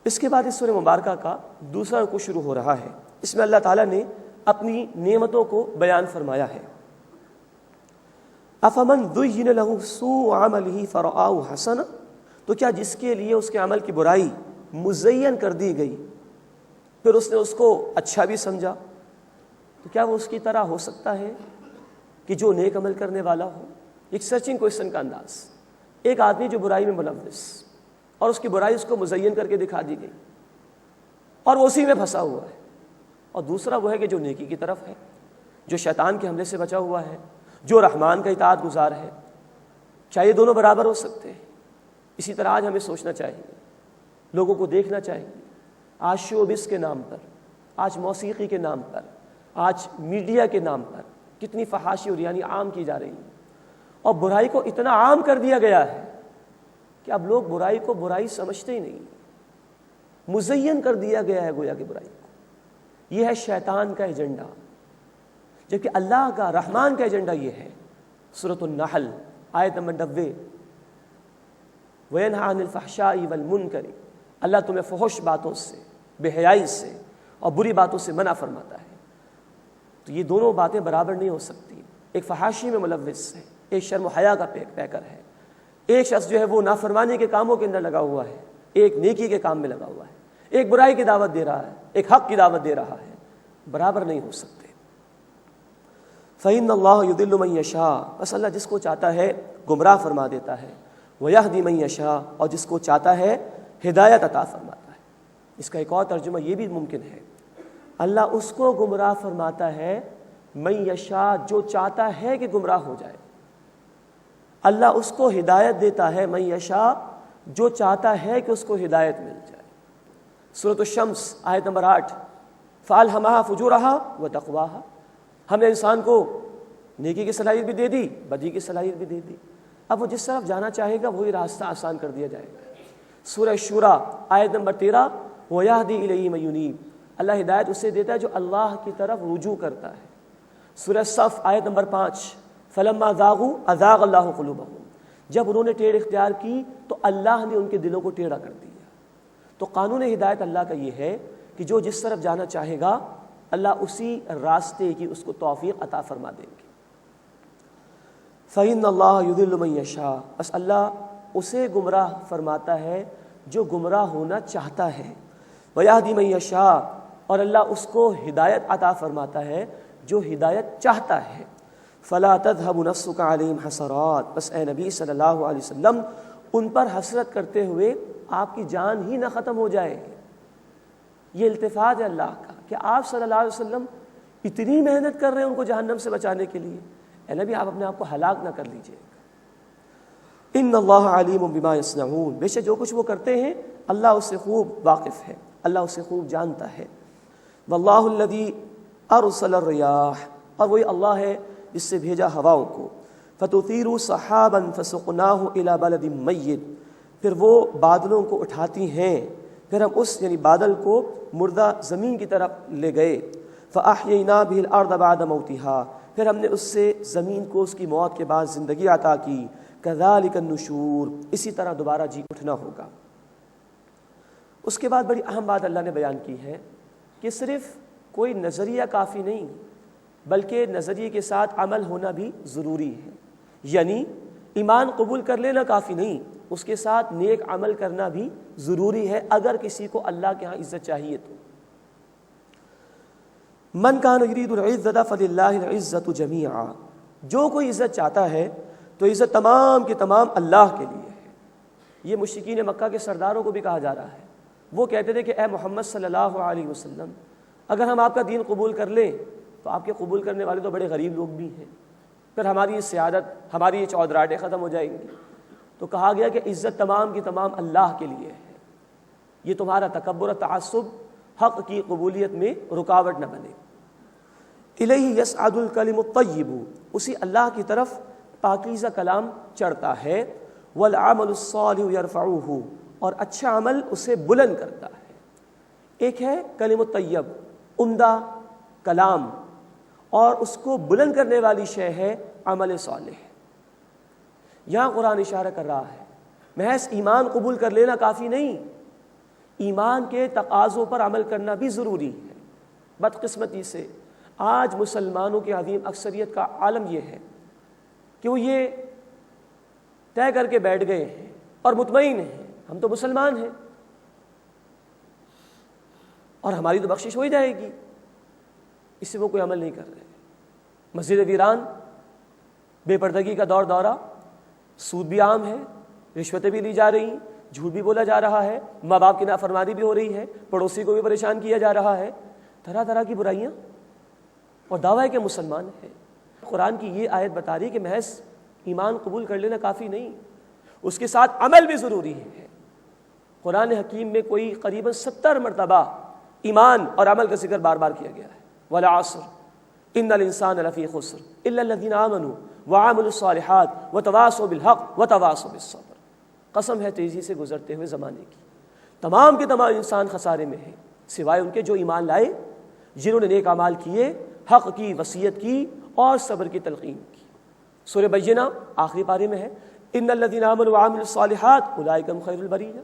اس کے بعد اس سورہ مبارکہ کا دوسرا رکوع شروع ہو رہا ہے۔ اس میں اللہ تعالیٰ نے اپنی نعمتوں کو بیان فرمایا ہے۔ افمن ذین لہ سوء عملہ فرآہ حسنا، تو کیا جس کے لیے اس کے عمل کی برائی مزین کر دی گئی پھر اس نے اس کو اچھا بھی سمجھا، تو کیا وہ اس کی طرح ہو سکتا ہے کہ جو نیک عمل کرنے والا ہو؟ ایک سرچنگ کوئسچن کا انداز، ایک آدمی جو برائی میں ملوث اور اس کی برائی اس کو مزین کر کے دکھا دی گئی اور وہ اسی میں پھنسا ہوا ہے، اور دوسرا وہ ہے کہ جو نیکی کی طرف ہے، جو شیطان کے حملے سے بچا ہوا ہے، جو رحمان کا اطاعت گزار ہے۔ کیا یہ دونوں برابر ہو سکتے ہیں؟ اسی طرح آج ہمیں سوچنا چاہیے، لوگوں کو دیکھنا چاہیے، آج شوبز کے نام پر، آج موسیقی کے نام پر، آج میڈیا کے نام پر کتنی فحاشی اور یعنی عام کی جا رہی ہے، اور برائی کو اتنا عام کر دیا گیا ہے کہ اب لوگ برائی کو برائی سمجھتے ہی نہیں، مزین کر دیا گیا ہے گویا کہ برائی کو۔ یہ ہے شیطان کا ایجنڈا، جبکہ اللہ کا رحمان کا ایجنڈا یہ ہے۔ سورۃ النحل آیت نمبر 90، وَيَنْهَى عَنِ الْفَحْشَاءِ وَالْمُنْكَرِ، اللہ تمہیں فحش باتوں سے، بے حیائی سے اور بری باتوں سے منع فرماتا ہے۔ تو یہ دونوں باتیں برابر نہیں ہو سکتی، ایک فحاشی میں ملوث ہے، ایک شرم و حیا کا پیکر ہے، ایک شخص جو ہے وہ نافرمانی کے کاموں کے اندر لگا ہوا ہے، ایک نیکی کے کام میں لگا ہوا ہے، ایک برائی کی دعوت دے رہا ہے، ایک حق کی دعوت دے رہا ہے، برابر نہیں ہو سکتے۔ فَإِنَّ اللَّهَ يُضِلُّ مَن يَشَاءُ، بس اللہ جس کو چاہتا ہے گمراہ فرما دیتا ہے، وَيَهْدِي مَن يَشَاءُ، اور جس کو چاہتا ہے ہدایت عطا فرماتا ہے۔ اس کا ایک اور ترجمہ یہ بھی ممکن ہے، اللہ اس کو گمراہ فرماتا ہے من یشاء، جو چاہتا ہے کہ گمراہ ہو جائے، اللہ اس کو ہدایت دیتا ہے من یشاء، جو چاہتا ہے کہ اس کو ہدایت مل جائے۔ سورۃ الشمس آیت نمبر 8، فَأَلْهَمَهَا فُجُورَهَا وَتَقْوَاهَا، ہم نے انسان کو نیکی کی صلاحیت بھی دے دی، بدی کی صلاحیت بھی دے دی، اب وہ جس طرف جانا چاہے گا وہی راستہ آسان کر دیا جائے گا۔ سورہ شورى آیت نمبر 13، وَيَهْدِي إِلَيْهِ مَن يُنِيبُ، اللہ ہدایت اسے دیتا ہے جو اللہ کی طرف رجوع کرتا ہے۔ سورہ صف آیت نمبر 5، فَلَمَّا ذَاغُوا أَذَاغَ اللَّهُ قُلُوبَهُمْ، جب انہوں نے ٹیڑھ اختیار کی تو اللہ نے ان کے دلوں کو ٹیڑھا کر دیا۔ تو قانون ہدایت اللہ کا یہ ہے کہ جو جس طرف جانا چاہے گا اللہ اسی راستے کی اس کو توفیق عطا فرما دیں گے۔ فَإِنَّ اللَّهَ يُضِلُّ مَن يَشَاءُ، بس اللہ اسے گمراہ فرماتا ہے جو گمراہ ہونا چاہتا ہے، وَيَهْدِي مَن يَشَاءُ، اور اللہ اس کو ہدایت عطا فرماتا ہے جو ہدایت چاہتا ہے۔ فَلَا تَذْهَبُ نَفْسُكَ عَلَيْهِمْ حَسَرَاتٍ، بس اے نبی صلی اللہ علیہ وسلم ان پر حسرت کرتے ہوئے آپ کی جان ہی نہ ختم ہو جائے۔ یہ التفات ہے اللہ کا کہ آپ صلی اللہ علیہ وسلم اتنی محنت کر رہے ہیں ان کو جہنم سے بچانے کے لیے، اے نبی آپ اپنے آپ کو ہلاک نہ کر لیجیے۔ ان اللہ علیم بما یصنعون، بے شک جو کچھ وہ کرتے ہیں اللہ اس سے خوب واقف ہے، اللہ اسے خوب جانتا ہے۔ واللہ الذی ارسل الریاح، اور وہی اللہ ہے جس سے بھیجا ہواؤں کو، فتثیر سحابا فسقناہ الی بلد میت، پھر وہ بادلوں کو اٹھاتی ہیں، پھر ہم اس یعنی بادل کو مردہ زمین کی طرف لے گئے۔ فاحیینا بہ الارض بعد موتہا، پھر ہم نے اس سے زمین کو اس کی موت کے بعد زندگی عطا کی۔ کذالک النشور، اسی طرح دوبارہ جی اٹھنا ہوگا۔ اس کے بعد بڑی اہم بات اللہ نے بیان کی ہے کہ صرف کوئی نظریہ کافی نہیں بلکہ نظریے کے ساتھ عمل ہونا بھی ضروری ہے، یعنی ایمان قبول کر لینا کافی نہیں، اس کے ساتھ نیک عمل کرنا بھی ضروری ہے اگر کسی کو اللہ کے ہاں عزت چاہیے تو۔ من کان یرید العزت فللہ العزت جمیعا، جو کوئی عزت چاہتا ہے تو عزت تمام کی تمام اللہ کے لیے ہے۔ یہ مشرکین مکہ کے سرداروں کو بھی کہا جا رہا ہے، وہ کہتے تھے کہ اے محمد صلی اللہ علیہ وسلم اگر ہم آپ کا دین قبول کر لیں تو آپ کے قبول کرنے والے تو بڑے غریب لوگ بھی ہیں، پھر ہماری یہ سیادت، ہماری یہ چودراہٹیں ختم ہو جائیں گی۔ تو کہا گیا کہ عزت تمام کی تمام اللہ کے لیے ہے، یہ تمہارا تکبر و تعصب حق کی قبولیت میں رکاوٹ نہ بنے۔ الیہ یصعد الکلم الطیب، اسی اللہ کی طرف پاکیزہ کلام چڑھتا ہے، والعمل الصالح یرفعہ، اور اچھا عمل اسے بلند کرتا ہے۔ ایک ہے کلم الطیب، عمدہ کلام، اور اس کو بلند کرنے والی شے ہے عمل صالح۔ یہاں قرآن اشارہ کر رہا ہے محض ایمان قبول کر لینا کافی نہیں، ایمان کے تقاضوں پر عمل کرنا بھی ضروری ہے۔ بدقسمتی سے آج مسلمانوں کی عظیم اکثریت کا عالم یہ ہے کہ وہ یہ طے کر کے بیٹھ گئے ہیں اور مطمئن ہیں ہم تو مسلمان ہیں اور ہماری تو بخشش ہو ہی جائے گی، اس سے وہ کوئی عمل نہیں کر رہے۔ مسجد ویران، بے پردگی کا دور دورہ، سود بھی عام ہے، رشوتیں بھی لی جا رہی ہیں، جھوٹ بھی بولا جا رہا ہے، ماں باپ کی نافرمانی بھی ہو رہی ہے، پڑوسی کو بھی پریشان کیا جا رہا ہے، طرح طرح کی برائیاں، اور دعویٰ ہے کہ مسلمان ہے۔ قرآن کی یہ آیت بتا رہی ہے کہ محض ایمان قبول کر لینا کافی نہیں، اس کے ساتھ عمل بھی ضروری ہے۔ قرآن حکیم میں کوئی قریباً 70 مرتبہ ایمان اور عمل کا ذکر بار بار کیا گیا ہے۔ والعصر ان الانسان لفی خسر الا الذین آمنوا وعملوا الصالحات وتواصوا بالحق وتواصوا بالصبر۔ قسم ہے تیزی سے گزرتے ہوئے زمانے کی، تمام کے تمام انسان خسارے میں ہیں سوائے ان کے جو ایمان لائے، جنہوں نے نیک اعمال کیے، حق کی وصیت کی اور صبر کی تلقین کی۔ سورہ بینہ آخری پارے میں ہے ان الذین آمنوا وعملوا الصالحات اولئک هم خیر البریہ۔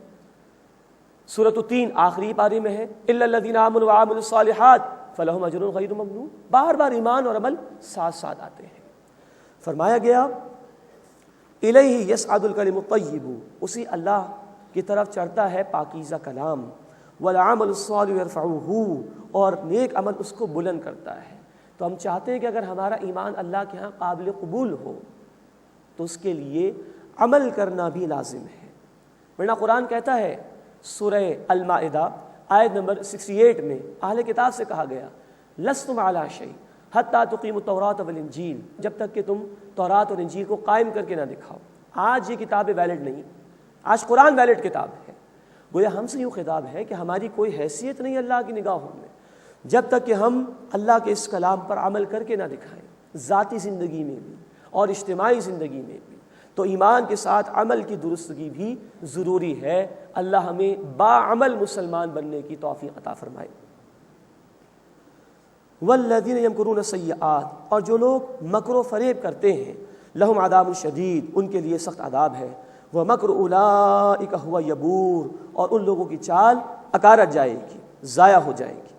سورۃ التین آخری پارے میں ہے الا الذین آمنوا وعملوا الصالحات فلہم اجر غیر ممنون۔ بار بار ایمان اور عمل ساتھ ساتھ آتے ہیں۔ فرمایا گیا الیہ یصعد الکلم الطیب، اسی اللہ کی طرف چڑھتا ہے پاکیزہ کلام، والعمل الصالح یرفعہ، اور نیک عمل اس کو بلند کرتا ہے۔ تو ہم چاہتے ہیں کہ اگر ہمارا ایمان اللہ کے ہاں قابل قبول ہو تو اس کے لیے عمل کرنا بھی لازم ہے، ورنہ قرآن کہتا ہے سورہ المائدہ آیت نمبر 68 میں اہل کتاب سے کہا گیا لستم علی شیء حتی تقیموا التوراۃ والانجیل، جب تک کہ تم تورات اور انجیل کو قائم کر کے نہ دکھاؤ۔ آج یہ کتابیں ویلڈ نہیں، آج قرآن ویلڈ کتاب ہے۔ گویا ہم سے یوں خطاب ہے کہ ہماری کوئی حیثیت نہیں اللہ کی نگاہوں میں جب تک کہ ہم اللہ کے اس کلام پر عمل کر کے نہ دکھائیں، ذاتی زندگی میں بھی اور اجتماعی زندگی میں بھی۔ تو ایمان کے ساتھ عمل کی درستگی بھی ضروری ہے۔ اللہ ہمیں باعمل مسلمان بننے کی توفیق عطا فرمائے۔ والذین یمکرون السیئات، اور جو لوگ مکر و فریب کرتے ہیں، لہم عذاب شدید، ان کے لیے سخت عذاب ہے۔ ومکر اولئک ھو یبور، اور ان لوگوں کی چال اکارت جائے گی، ضائع ہو جائے گی۔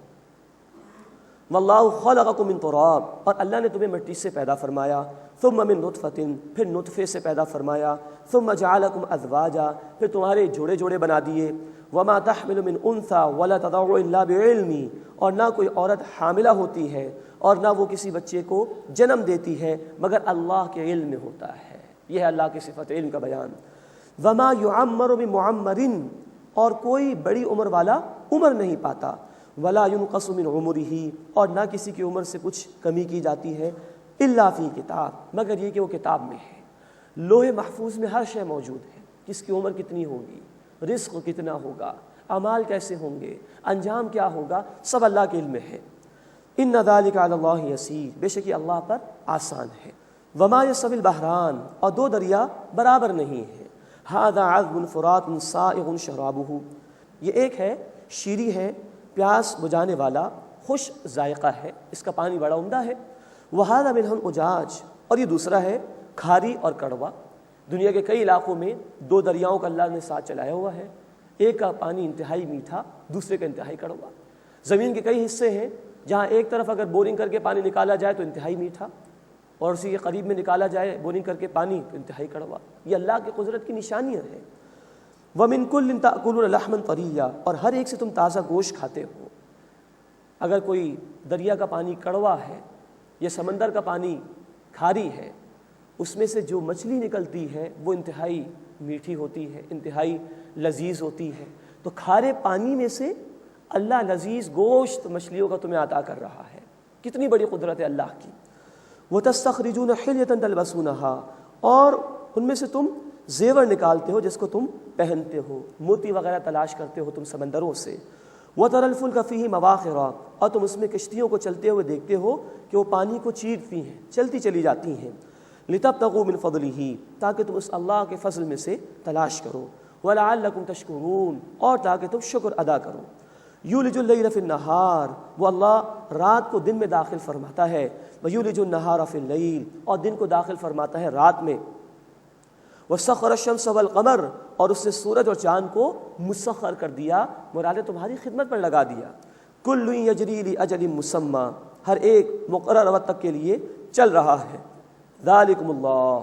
واللہ خلقکم من تراب، اور اللہ نے تمہیں مٹی سے پیدا فرمایا، ثم من نطفۃ، پھر نطفے سے پیدا فرمایا، ثم جعلکم ازواجا، پھر تمہارے جوڑے جوڑے بنا دیے۔ وما تحمل من انثی ولا تضع الا بعلمی، اور نہ کوئی عورت حاملہ ہوتی ہے اور نہ وہ کسی بچے کو جنم دیتی ہے مگر اللہ کے علم میں ہوتا ہے۔ یہ ہے اللہ کی صفت علم کا بیان۔ وما یعمر من معمر، اور کوئی بڑی عمر والا عمر نہیں پاتا۔ ولا ينقص من عمرہ، اور نہ کسی کی عمر سے کچھ کمی کی جاتی ہے، الا فی کتاب، مگر یہ کہ وہ کتاب میں ہے۔ لوح محفوظ میں ہر شے موجود ہے، کس کی عمر کتنی ہوگی، رزق کتنا ہوگا، اعمال کیسے ہوں گے، انجام کیا ہوگا، سب اللہ کے علم میں ہے۔ ان ذلک علی اللہ یسیر، بے شک یہ اللہ پر آسان ہے۔ وما یستوی البحران، اور دو دریا برابر نہیں ہیں۔ ھذا عذب فرات سائغ شرابہ، یہ ایک ہے شیریں ہے، پیاس بجھانے والا، خوش ذائقہ ہے، اس کا پانی بڑا عمدہ ہے۔ وَهَذَا مِلْحٌ أُجَاجٌ، اور یہ دوسرا ہے کھاری اور کڑوا۔ دنیا کے کئی علاقوں میں دو دریاؤں کا اللہ نے ساتھ چلایا ہوا ہے، ایک کا پانی انتہائی میٹھا، دوسرے کا انتہائی کڑوا۔ زمین کے کئی حصے ہیں جہاں ایک طرف اگر بورنگ کر کے پانی نکالا جائے تو انتہائی میٹھا، اور اسی کے قریب میں نکالا جائے بورنگ کر کے پانی تو انتہائی کڑوا۔ یہ اللہ کی قدرت کی نشانیاں ہیں۔ وَمِن كُلٍّ تَأْكُلُونَ لَحْمًا طَرِيًّا، اور ہر ایک سے تم تازہ گوشت کھاتے ہو۔ اگر کوئی دریا کا پانی کڑوا ہے یا سمندر کا پانی کھاری ہے، اس میں سے جو مچھلی نکلتی ہے وہ انتہائی میٹھی ہوتی ہے، انتہائی لذیذ ہوتی ہے۔ تو کھارے پانی میں سے اللہ لذیذ گوشت مچھلیوں کا تمہیں عطا کر رہا ہے۔ کتنی بڑی قدرت ہے اللہ کی۔ وَتَسْتَخْرِجُونَ حِلْيَةً تَلْبَسُونَهَا، اور ان میں سے تم زیور نکالتے ہو جس کو تم پہنتے ہو، موتی وغیرہ تلاش کرتے ہو تم سمندروں سے۔ وَتَرَى الْفُلْكَ فِيهِ مَوَاخِرَ، اور تم اس میں کشتیوں کو چلتے ہوئے دیکھتے ہو کہ وہ پانی کو چیرتی ہیں، چلتی چلی جاتی ہیں۔ لِتَبْتَغُوا مِنْ فَضْلِهِ، تاکہ تم اس اللہ کے فضل میں سے تلاش کرو۔ وَلَعَلَّكُمْ تَشْكُرُونَ، اور تاکہ تم شکر ادا کرو۔ یولج اللیل فی النہار، وہ اللہ رات کو دن میں داخل فرماتا ہے۔ ویولج النہار فی اللیل، اور دن کو داخل فرماتا ہے رات میں۔ وسخر الشمس والقمر، اور اس نے سورج اور چاند کو مسخر کر دیا، مراد تمہاری خدمت پر لگا دیا۔ کل یجری لاجل مسمی، ہر ایک مقرر وقت تک کے لیے چل رہا ہے۔ ذالکم اللہ،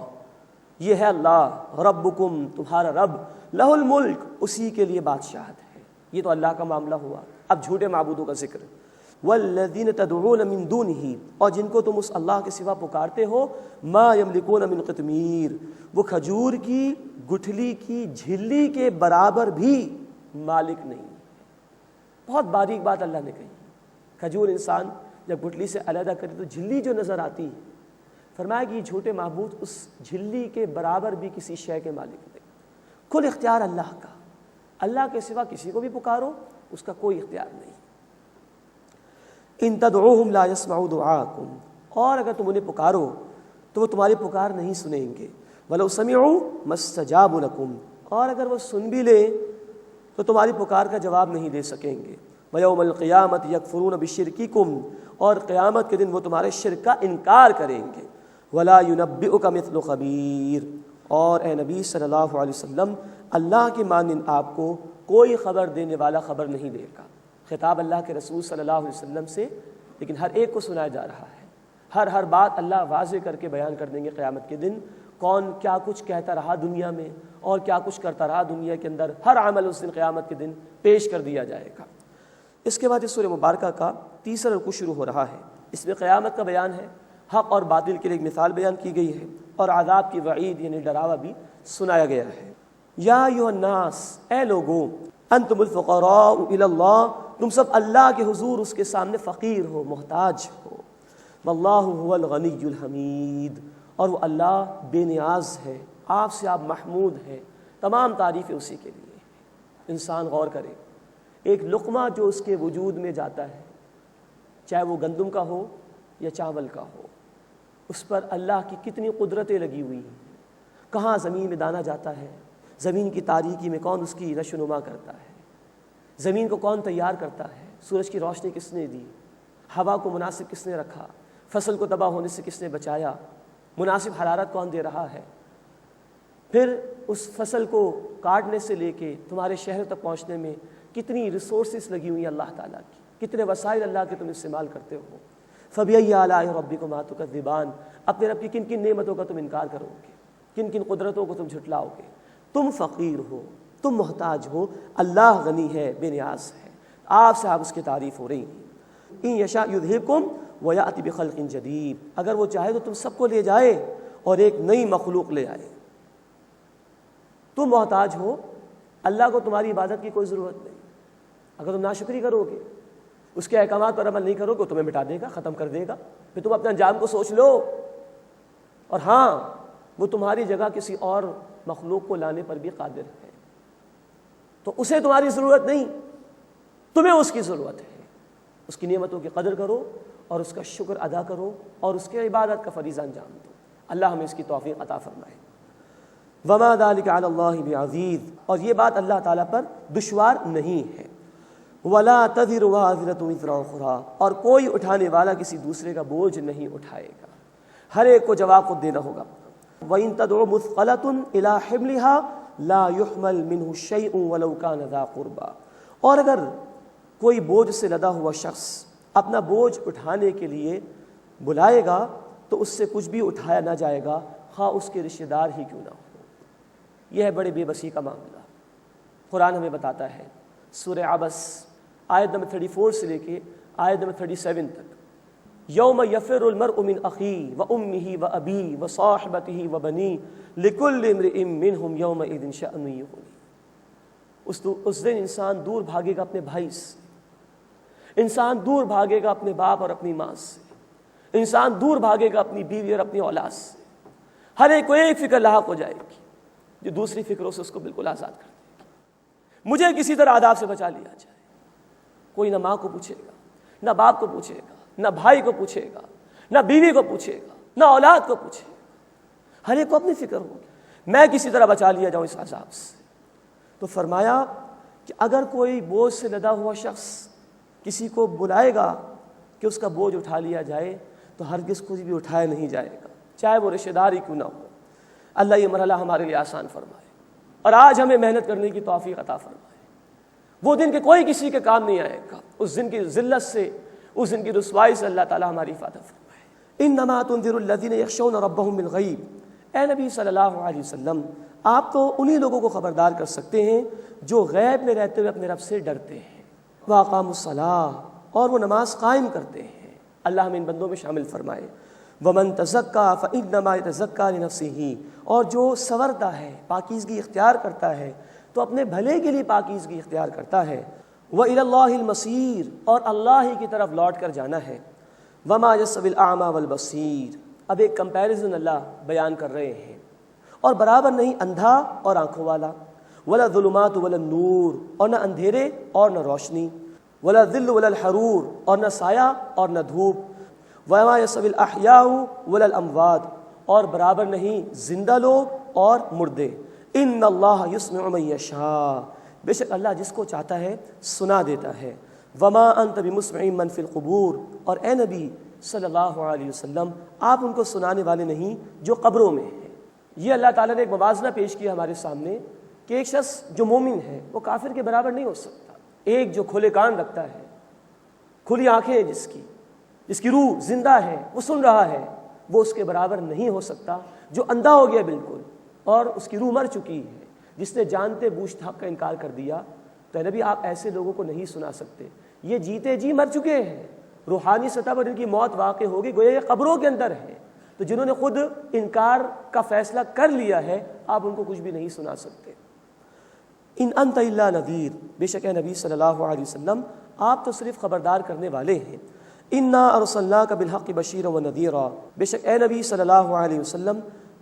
یہ ہے اللہ، ربکم تمہارا رب، لہ الملک، اسی کے لیے بادشاہت ہے۔ یہ تو اللہ کا معاملہ ہوا۔ اب جھوٹے معبودوں کا ذکر، والذین تدعون من دونہ، اور جن کو تم اس اللہ کے سوا پکارتے ہو، ما یملکون من قطمیر، وہ کھجور کی گٹھلی کی جھلی کے برابر بھی مالک نہیں۔ بہت باریک بات اللہ نے کہی۔ کھجور انسان جب گٹھلی سے علیحدہ کرے تو جھلی جو نظر آتی ہے، فرمایا کہ یہ جھوٹے معبود اس جھلی کے برابر بھی کسی شے کے مالک نہیں۔ کل اختیار اللہ کا، اللہ کے سوا کسی کو بھی پکارو اس کا کوئی اختیار نہیں۔ ان تدعوہم لا یسمعوا دعاءکم، اور اگر تم انہیں پکارو تو وہ تمہاری پکار نہیں سنیں گے۔ ولو سمعوا ما استجابوا لکم، اور اگر وہ سن بھی لیں تو تمہاری پکار کا جواب نہیں دے سکیں گے۔ ویوم القیامۃ یکفرون بشرککم، اور قیامت کے دن وہ تمہارے شرک کا انکار کریں گے۔ ولا ینبئک مثل خبیر، اور اے نبی صلی اللہ علیہ وسلم اللہ کی مانند آپ کو کوئی خبر دینے والا خبر نہیں دے گا۔ خطاب اللہ کے رسول صلی اللہ علیہ وسلم سے، لیکن ہر ایک کو سنایا جا رہا ہے۔ ہر بات اللہ واضح کر کے بیان کر دیں گے قیامت کے دن، کون کیا کچھ کہتا رہا دنیا میں اور کیا کچھ کرتا رہا دنیا کے اندر، ہر عمل اس دن قیامت کے دن پیش کر دیا جائے گا۔ اس کے بعد اس سورہ مبارکہ کا تیسرا رکوع شروع ہو رہا ہے۔ اس میں قیامت کا بیان ہے، حق اور باطل کے لیے ایک مثال بیان کی گئی ہے، اور عذاب کی وعید یعنی ڈراوا بھی سنایا گیا ہے۔ یا ایھا الناس، اے لوگوں، انتم الفقراء الی اللہ، تم سب اللہ کے حضور اس کے سامنے فقیر ہو، محتاج ہو۔ واللہ هو الغنی الحمید، اور وہ اللہ بے نیاز ہے، آپ سے آپ محمود ہیں، تمام تعریفیں اسی کے لیے۔ انسان غور کرے، ایک لقمہ جو اس کے وجود میں جاتا ہے، چاہے وہ گندم کا ہو یا چاول کا ہو، اس پر اللہ کی کتنی قدرتیں لگی ہوئی ہیں۔ کہاں زمین میں دانا جاتا ہے، زمین کی تاریکی میں کون اس کی نشو نما کرتا ہے، زمین کو کون تیار کرتا ہے، سورج کی روشنی کس نے دی، ہوا کو مناسب کس نے رکھا، فصل کو تباہ ہونے سے کس نے بچایا، مناسب حرارت کون دے رہا ہے، پھر اس فصل کو کاٹنے سے لے کے تمہارے شہر تک پہنچنے میں کتنی ریسورسز لگی ہوئی ہیں اللہ تعالیٰ کی، کتنے وسائل اللہ کے تم استعمال کرتے ہو۔ فَبِأَيِّ آلَاءِ رَبِّكُمَا تُكَذِّبَانِ، اپنے رب کی کن کن نعمتوں کا تم انکار کرو گے، کن کن قدرتوں کو تم جھٹلاؤ گے۔ تم فقیر ہو، تم محتاج ہو، اللہ غنی ہے، بے نیاز ہے، آپ سے آپ اس کی تعریف ہو رہی ہیں۔ ان یشاء یذہبکم ویأتی بخلق جدید، اگر وہ چاہے تو تم سب کو لے جائے اور ایک نئی مخلوق لے آئے۔ تم محتاج ہو، اللہ کو تمہاری عبادت کی کوئی ضرورت نہیں۔ اگر تم ناشکری کرو گے، اس کے احکامات پر عمل نہیں کرو گے، وہ تمہیں مٹا دے گا، ختم کر دے گا۔ پھر تم اپنے انجام کو سوچ لو، اور ہاں وہ تمہاری جگہ کسی اور مخلوق کو لانے پر بھی قادر ہے، تو اسے تمہاری ضرورت نہیں، تمہیں اس کی ضرورت ہے۔ اس کی نعمتوں کی قدر کرو اور اس کا شکر ادا کرو اور اس کے عبادت کا فریضہ انجام دو۔ اللہ ہمیں اس کی توفیق عطا فرمائے۔ وما ذلک علی اللہ بعزیز، اور یہ بات اللہ تعالیٰ پر دشوار نہیں ہے۔ ولا تزر وازرۃ وزر اخری، اور کوئی اٹھانے والا کسی دوسرے کا بوجھ نہیں اٹھائے گا، ہر ایک کو جواب خود دینا ہوگا۔ وَإِن تَدْعُ مُثْقَلَةٌ إِلَىٰ حِمْلِهَا لَا يُحْمَلْ مِنْهُ شَيْءٌ وَلَوْ كَانَ ذَا قُرْبَىٰ، اور اگر کوئی بوجھ سے لدا ہوا شخص اپنا بوجھ اٹھانے کے لیے بلائے گا تو اس سے کچھ بھی اٹھایا نہ جائے گا، خواہ اس کے رشتہ دار ہی کیوں نہ ہو۔ یہ ہے بڑے بے بسی کا معاملہ۔ قرآن ہمیں بتاتا ہے، سورہ عبس آیت نمبر 34 سے لے کے آیت نمبر 37 تک، یوم یفر المرء من اخیہ وامہ وابیہ وصاحبتہ وبنیہ لکل امرئ منہم یومئذ شأن یغنیہ۔ اس دن انسان دور بھاگے گا اپنے بھائی سے، انسان دور بھاگے گا اپنے باپ اور اپنی ماں سے، انسان دور بھاگے گا اپنی بیوی اور اپنی اولاد سے۔ ہر ایک کو ایک فکر لاحق ہو جائے گی جو دوسری فکروں سے اس کو بالکل آزاد کر دے گی۔ مجھے کسی طرح عذاب سے بچا لیا جائے۔ کوئی نہ ماں کو پوچھے گا، نہ باپ کو پوچھے گا، نہ بھائی کو پوچھے گا، نہ بیوی کو پوچھے گا، نہ اولاد کو پوچھے گا۔ ہر ایک کو اپنی فکر ہوگی، میں کسی طرح بچا لیا جاؤں اس عذاب سے۔ تو فرمایا کہ اگر کوئی بوجھ سے لدا ہوا شخص کسی کو بلائے گا کہ اس کا بوجھ اٹھا لیا جائے تو ہرگز کچھ بھی اٹھایا نہیں جائے گا، چاہے وہ رشتہ دار ہی کیوں نہ ہو۔ اللہ یہ مرحلہ ہمارے لیے آسان فرمائے اور آج ہمیں محنت کرنے کی توفیق عطا فرمائے۔ وہ دن کہ کوئی کسی کے کام نہیں آئے گا، اس دن کی ذلت سے، اس دن کی رسوائی سے اللہ تعالیٰ ہماری حفاظت فرمائے۔ انما تنذر الذین یخشون ربهم بالغیب، اے نبی صلی اللہ علیہ وسلم آپ تو انہی لوگوں کو خبردار کر سکتے ہیں جو غیب میں رہتے ہوئے اپنے رب سے ڈرتے ہیں، واقاموا الصلاۃ اور وہ نماز قائم کرتے ہیں۔ اللہ ہمیں ان بندوں میں شامل فرمائے۔ ومن تزکا فانما یتزکا لنفسہ، اور جو سنورتا ہے، پاکیزگی اختیار کرتا ہے تو اپنے بھلے کے لیے پاکیزگی اختیار کرتا ہے۔ وإلی اللہ المصیر، اور اللہ ہی کی طرف لوٹ کر جانا ہے۔ وما یستوی الاعمی والبصیر، اب ایک کمپیریزن اللہ بیان کر رہے ہیں، اور برابر نہیں اندھا اور آنکھوں والا، ولا الظلمات ولا النور، اور نہ اندھیرے اور نہ روشنی، ولا الظل ولا الحرور، اور نہ سایہ اور نہ دھوپ، وما یستوی الاحیاء ولا الاموات، اور برابر نہیں زندہ لوگ اور مردے۔ ان اللہ یسمع من یشاء، بے شک اللہ جس کو چاہتا ہے سنا دیتا ہے۔ وما انت بمسمع من فی القبور، اور اے نبی صلی اللہ علیہ وسلم آپ ان کو سنانے والے نہیں جو قبروں میں ہیں۔ یہ اللہ تعالیٰ نے ایک موازنہ پیش کیا ہمارے سامنے کہ ایک شخص جو مومن ہے وہ کافر کے برابر نہیں ہو سکتا۔ ایک جو کھلے کان رکھتا ہے، کھلی آنکھیں جس کی روح زندہ ہے، وہ سن رہا ہے، وہ اس کے برابر نہیں ہو سکتا جو اندھا ہو گیا بالکل اور اس کی روح مر چکی ہے، جس نے جانتے بوجھتے حق کا انکار کر دیا۔ تو نبی آپ ایسے لوگوں کو نہیں سنا سکتے، یہ جیتے جی مر چکے ہیں، روحانی سطح پر ان کی موت واقع ہوگی، گویا یہ قبروں کے اندر ہے۔ تو جنہوں نے خود انکار کا فیصلہ کر لیا ہے، آپ ان کو کچھ بھی نہیں سنا سکتے۔ ان انت الا نذیر، بے شک اے نبی صلی اللہ علیہ وسلم آپ تو صرف خبردار کرنے والے ہیں۔ انا ارسلناک بالحق بشیرا ونذیرا، بے شک اے نبی صلی اللہ علیہ وسلم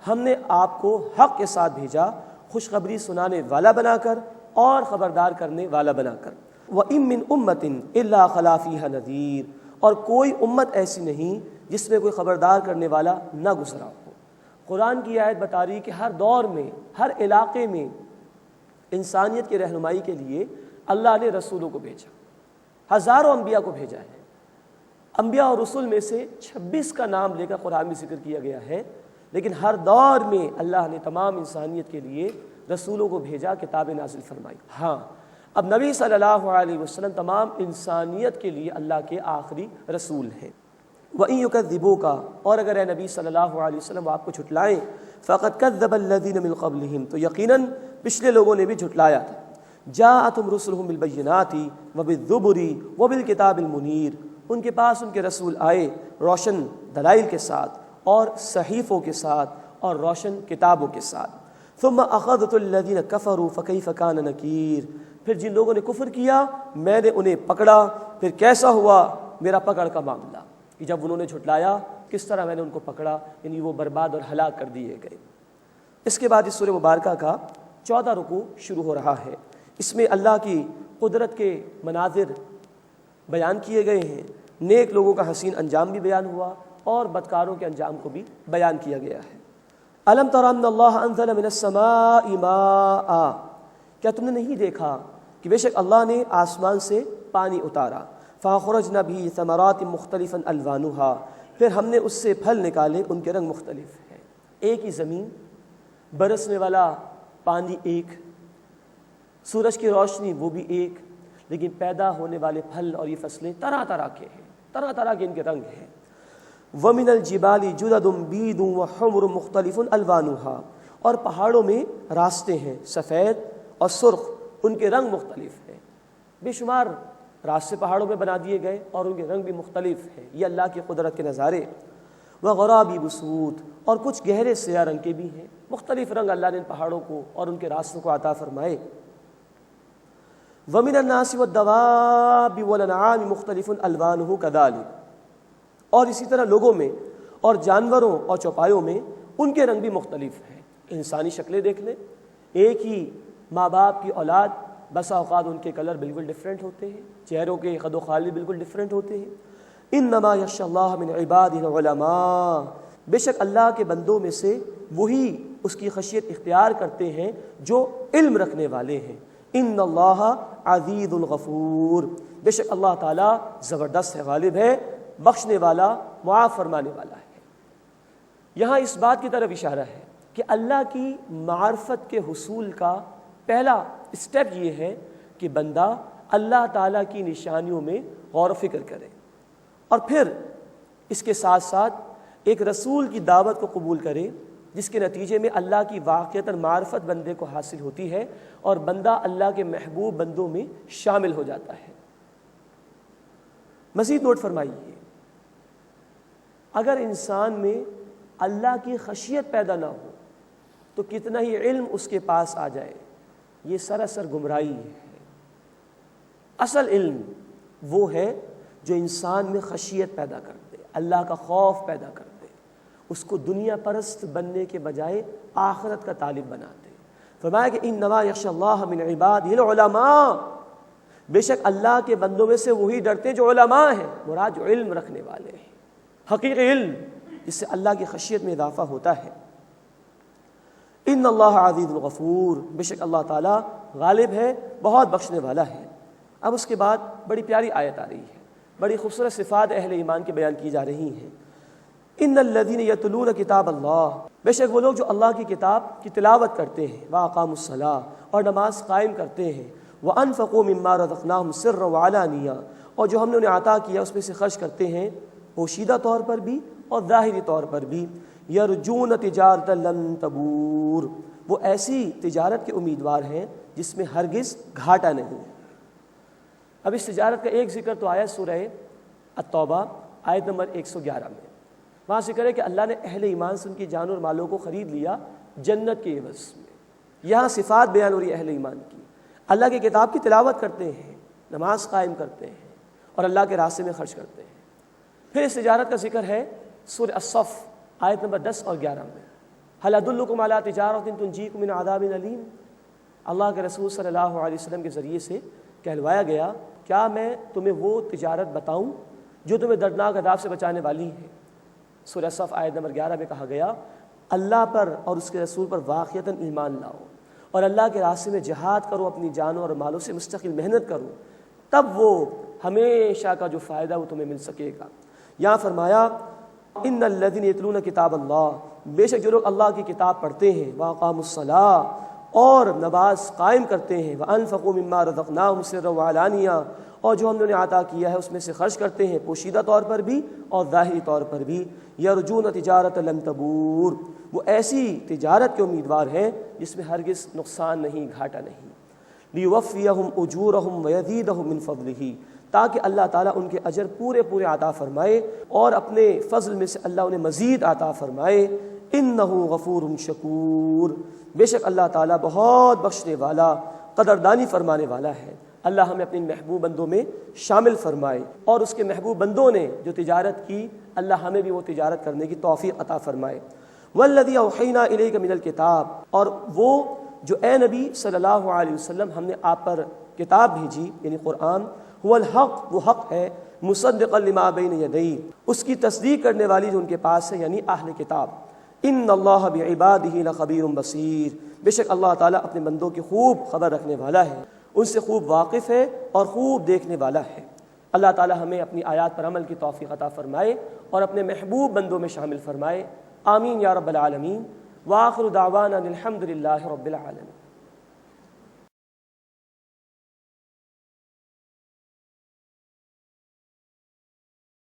ہم نے آپ کو حق کے ساتھ بھیجا، خوشخبری سنانے والا بنا کر اور خبردار کرنے والا بنا کر۔ وَإِن مِّنْ أُمَّةٍ إِلَّا خَلَا فِيهَا نَذِيرٌ، اور کوئی امت ایسی نہیں جس میں کوئی خبردار کرنے والا نہ گزرا ہو۔ قرآن کی آیت بتا رہی کہ ہر دور میں، ہر علاقے میں انسانیت کی رہنمائی کے لیے اللہ نے رسولوں کو بھیجا، ہزاروں انبیاء کو بھیجا ہے۔ انبیاء اور رسول میں سے 26 کا نام لے کر قرآن میں ذکر کیا گیا ہے، لیکن ہر دور میں اللہ نے تمام انسانیت کے لیے رسولوں کو بھیجا، کتابیں نازل فرمائی۔ ہاں اب نبی صلی اللہ علیہ وسلم تمام انسانیت کے لیے اللہ کے آخری رسول ہیں۔ وَإِن يُكَذِّبُوكَ، اور اگر اے نبی صلی اللہ علیہ وسلم آپ کو جھٹلائیں، فَقَدْ كَذَّبَ الَّذِينَ مِن قَبْلِهِمْ، تو یقیناً پچھلے لوگوں نے بھی جھٹلایا تھا۔ جَاءَتْهُمْ رُسُلُهُم بِالْبَيِّنَاتِ وَبِالزُّبُرِ وَبِالْكِتَابِ الْمُنِيرِ، ان کے پاس ان کے رسول آئے روشن دلائل کے ساتھ اور صحیفوں کے ساتھ اور روشن کتابوں کے ساتھ۔ ثُمَّ أَخَذْتُ الَّذِينَ كَفَرُوا فَكَيْفَ كَانَ نَكِيرِ، پھر جن لوگوں نے کفر کیا میں نے انہیں پکڑا، پھر کیسا ہوا میرا پکڑ کا معاملہ، کہ جب انہوں نے جھٹلایا کس طرح میں نے ان کو پکڑا، یعنی وہ برباد اور ہلاک کر دیے گئے۔ اس کے بعد اس سورہ مبارکہ کا 14 رکوع شروع ہو رہا ہے۔ اس میں اللہ کی قدرت کے مناظر بیان کیے گئے ہیں، نیک لوگوں کا حسین انجام بھی بیان ہوا اور بدکاروں کے انجام کو بھی بیان کیا گیا ہے۔ الم تر ان اللہ انزل من السماء ماء، کیا تم نے نہیں دیکھا کہ بے شک اللہ نے آسمان سے پانی اتارا، فاخرجنا به ثمرات مختلفا الوانها، پھر ہم نے اس سے پھل نکالے ان کے رنگ مختلف ہیں۔ ایک ہی زمین، برسنے والا پانی ایک، سورج کی روشنی وہ بھی ایک، لیکن پیدا ہونے والے پھل اور یہ فصلیں طرح طرح کے ہیں، طرح طرح کے ان کے رنگ ہیں۔ وَمِنَ الْجِبَالِ جُدَدٌ بِيضٌ وَحُمْرٌ مُخْتَلِفٌ أَلْوَانُهَا، اور پہاڑوں میں راستے ہیں سفید اور سرخ، ان کے رنگ مختلف ہیں۔ بے شمار راستے پہاڑوں میں بنا دیے گئے اور ان کے رنگ بھی مختلف ہیں، یہ اللہ کی قدرت کے نظارے۔ وَغَرَابِيبُ سُودٌ، اور کچھ گہرے سیاہ رنگ کے بھی ہیں، مختلف رنگ اللہ نے ان پہاڑوں کو اور ان کے راستوں کو عطا فرمائے۔ وَمِنَ النَّاسِ وَالدَّوَابِّ وَالْأَنْعَامِ مُخْتَلِفٌ أَلْوَانُهُ كَذَلِكَ، اور اسی طرح لوگوں میں اور جانوروں اور چوپایوں میں ان کے رنگ بھی مختلف ہیں۔ انسانی شکلیں دیکھ لیں، ایک ہی ماں باپ کی اولاد، بسا اوقات ان کے کلر بالکل ڈیفرنٹ ہوتے ہیں، چہروں کے قد و خال بھی بالکل ڈیفرنٹ ہوتے ہیں۔ انما یخشی اللہ من عبادہ العلماء، بے شک اللہ کے بندوں میں سے وہی اس کی خشیت اختیار کرتے ہیں جو علم رکھنے والے ہیں۔ ان اللہ عزیز الغفور، بے شک اللہ تعالیٰ زبردست ہے، غالب ہے، بخشنے والا، معاف فرمانے والا ہے۔ یہاں اس بات کی طرف اشارہ ہے کہ اللہ کی معرفت کے حصول کا پہلا اسٹیپ یہ ہے کہ بندہ اللہ تعالیٰ کی نشانیوں میں غور و فکر کرے، اور پھر اس کے ساتھ ساتھ ایک رسول کی دعوت کو قبول کرے جس کے نتیجے میں اللہ کی واقعتاً معرفت بندے کو حاصل ہوتی ہے اور بندہ اللہ کے محبوب بندوں میں شامل ہو جاتا ہے۔ مزید نوٹ فرمائیے، اگر انسان میں اللہ کی خشیت پیدا نہ ہو تو کتنا ہی علم اس کے پاس آ جائے، یہ سراسر گمراہی ہے۔ اصل علم وہ ہے جو انسان میں خشیت پیدا کر دے، اللہ کا خوف پیدا کر دے، اس کو دنیا پرست بننے کے بجائے آخرت کا طالب بنا دے۔ فرمایا کہ انما یخشی اللہ من عبادہ العلماء، بے شک اللہ کے بندوں میں سے وہی ڈرتے ہیں جو علماء ہیں، مراد جو علم رکھنے والے ہیں، حقیقی علم جس سے اللہ کی خشیت میں اضافہ ہوتا ہے۔ ان اللہ عزیز الغفور، بے شک اللہ تعالیٰ غالب ہے، بہت بخشنے والا ہے۔ اب اس کے بعد بڑی پیاری آیت آ رہی ہے، بڑی خوبصورت صفات اہل ایمان کے بیان کی جا رہی ہیں۔ ان الذین یتلون کتاب اللہ، بے شک وہ لوگ جو اللہ کی کتاب کی تلاوت کرتے ہیں، واقاموا الصلاۃ، اور نماز قائم کرتے ہیں، وانفقوا مما رزقناہم سرا وعلانیہ، اور جو ہم نے انہیں عطا کیا اس میں سے خرچ کرتے ہیں پوشیدہ طور پر بھی اور ظاہری طور پر بھی۔ یرجون تجارۃ لن تبور، وہ ایسی تجارت کے امیدوار ہیں جس میں ہرگز گھاٹا نہیں۔ اب اس تجارت کا ایک ذکر تو آیا سورہ التوبہ آیت نمبر 111 میں، وہاں ذکر ہے کہ اللہ نے اہل ایمان سے ان کی جان اور مالوں کو خرید لیا جنت کے عوض میں۔ یہاں صفات بیان ہو رہی ہے اہل ایمان کی، اللہ کی کتاب کی تلاوت کرتے ہیں، نماز قائم کرتے ہیں اور اللہ کے راستے میں خرچ کرتے ہیں۔ پھر اس تجارت کا ذکر ہے سورہ الصف آیت نمبر 10 اور 11 میں، هل ادلکم علی تجارۃ تنجیکم من عذاب علیم، اللہ کے رسول صلی اللہ علیہ وسلم کے ذریعے سے کہلوایا گیا کیا میں تمہیں وہ تجارت بتاؤں جو تمہیں دردناک عذاب سے بچانے والی ہے۔ سورہ صف آیت نمبر 11 میں کہا گیا اللہ پر اور اس کے رسول پر واقعتاً ایمان لاؤ اور اللہ کے راستے میں جہاد کرو، اپنی جانوں اور مالوں سے مستقل محنت کرو، تب وہ ہمیشہ کا جو فائدہ وہ تمہیں مل سکے گا۔ یہاں فرمایا ان الذین یتلون کتاب اللہ، بے شک جو لوگ اللہ کی کتاب پڑھتے ہیں، واقاموا الصلاۃ، اور نماز قائم کرتے ہیں، وانفقوا مما رزقناہم سرا وعلانیہ، اور جو ہم نے انہیں عطا کیا ہے اس میں سے خرچ کرتے ہیں پوشیدہ طور پر بھی اور ظاہری طور پر بھی۔ یرجون تجارۃ لن تبور، وہ ایسی تجارت کے امیدوار ہیں جس میں ہرگز نقصان نہیں، گھاٹا نہیں۔ لیوفیہم اجورہم ویزیدہم من فضلہ، تاکہ اللہ تعالیٰ ان کے اجر پورے پورے عطا فرمائے اور اپنے فضل میں سے اللہ انہیں مزید عطا فرمائے۔ انہ غفور شکور، بے شک اللہ تعالیٰ بہت بخشنے والا، قدردانی فرمانے والا ہے۔ اللہ ہمیں اپنے محبوب بندوں میں شامل فرمائے، اور اس کے محبوب بندوں نے جو تجارت کی اللہ ہمیں بھی وہ تجارت کرنے کی توفیق عطا فرمائے۔ والذی اوحینا الیک من الکتاب، اور وہ جو اے نبی صلی اللہ علیہ وسلم ہم نے آپ پر کتاب بھیجی یعنی قرآن، هو الحق، وہ حق ہے، مصدقا لما بین یدیہ، اس کی تصدیق کرنے والی جو ان کے پاس ہے یعنی اہل کتاب۔ ان اللہ بعبادہ لخبیر بصیر، بے شک اللہ تعالیٰ اپنے بندوں کی خوب خبر رکھنے والا ہے، ان سے خوب واقف ہے اور خوب دیکھنے والا ہے۔ اللہ تعالیٰ ہمیں اپنی آیات پر عمل کی توفیق عطا فرمائے اور اپنے محبوب بندوں میں شامل فرمائے۔ آمین یا رب العالمین۔ وآخر دعوانا الحمد للہ رب العالمین۔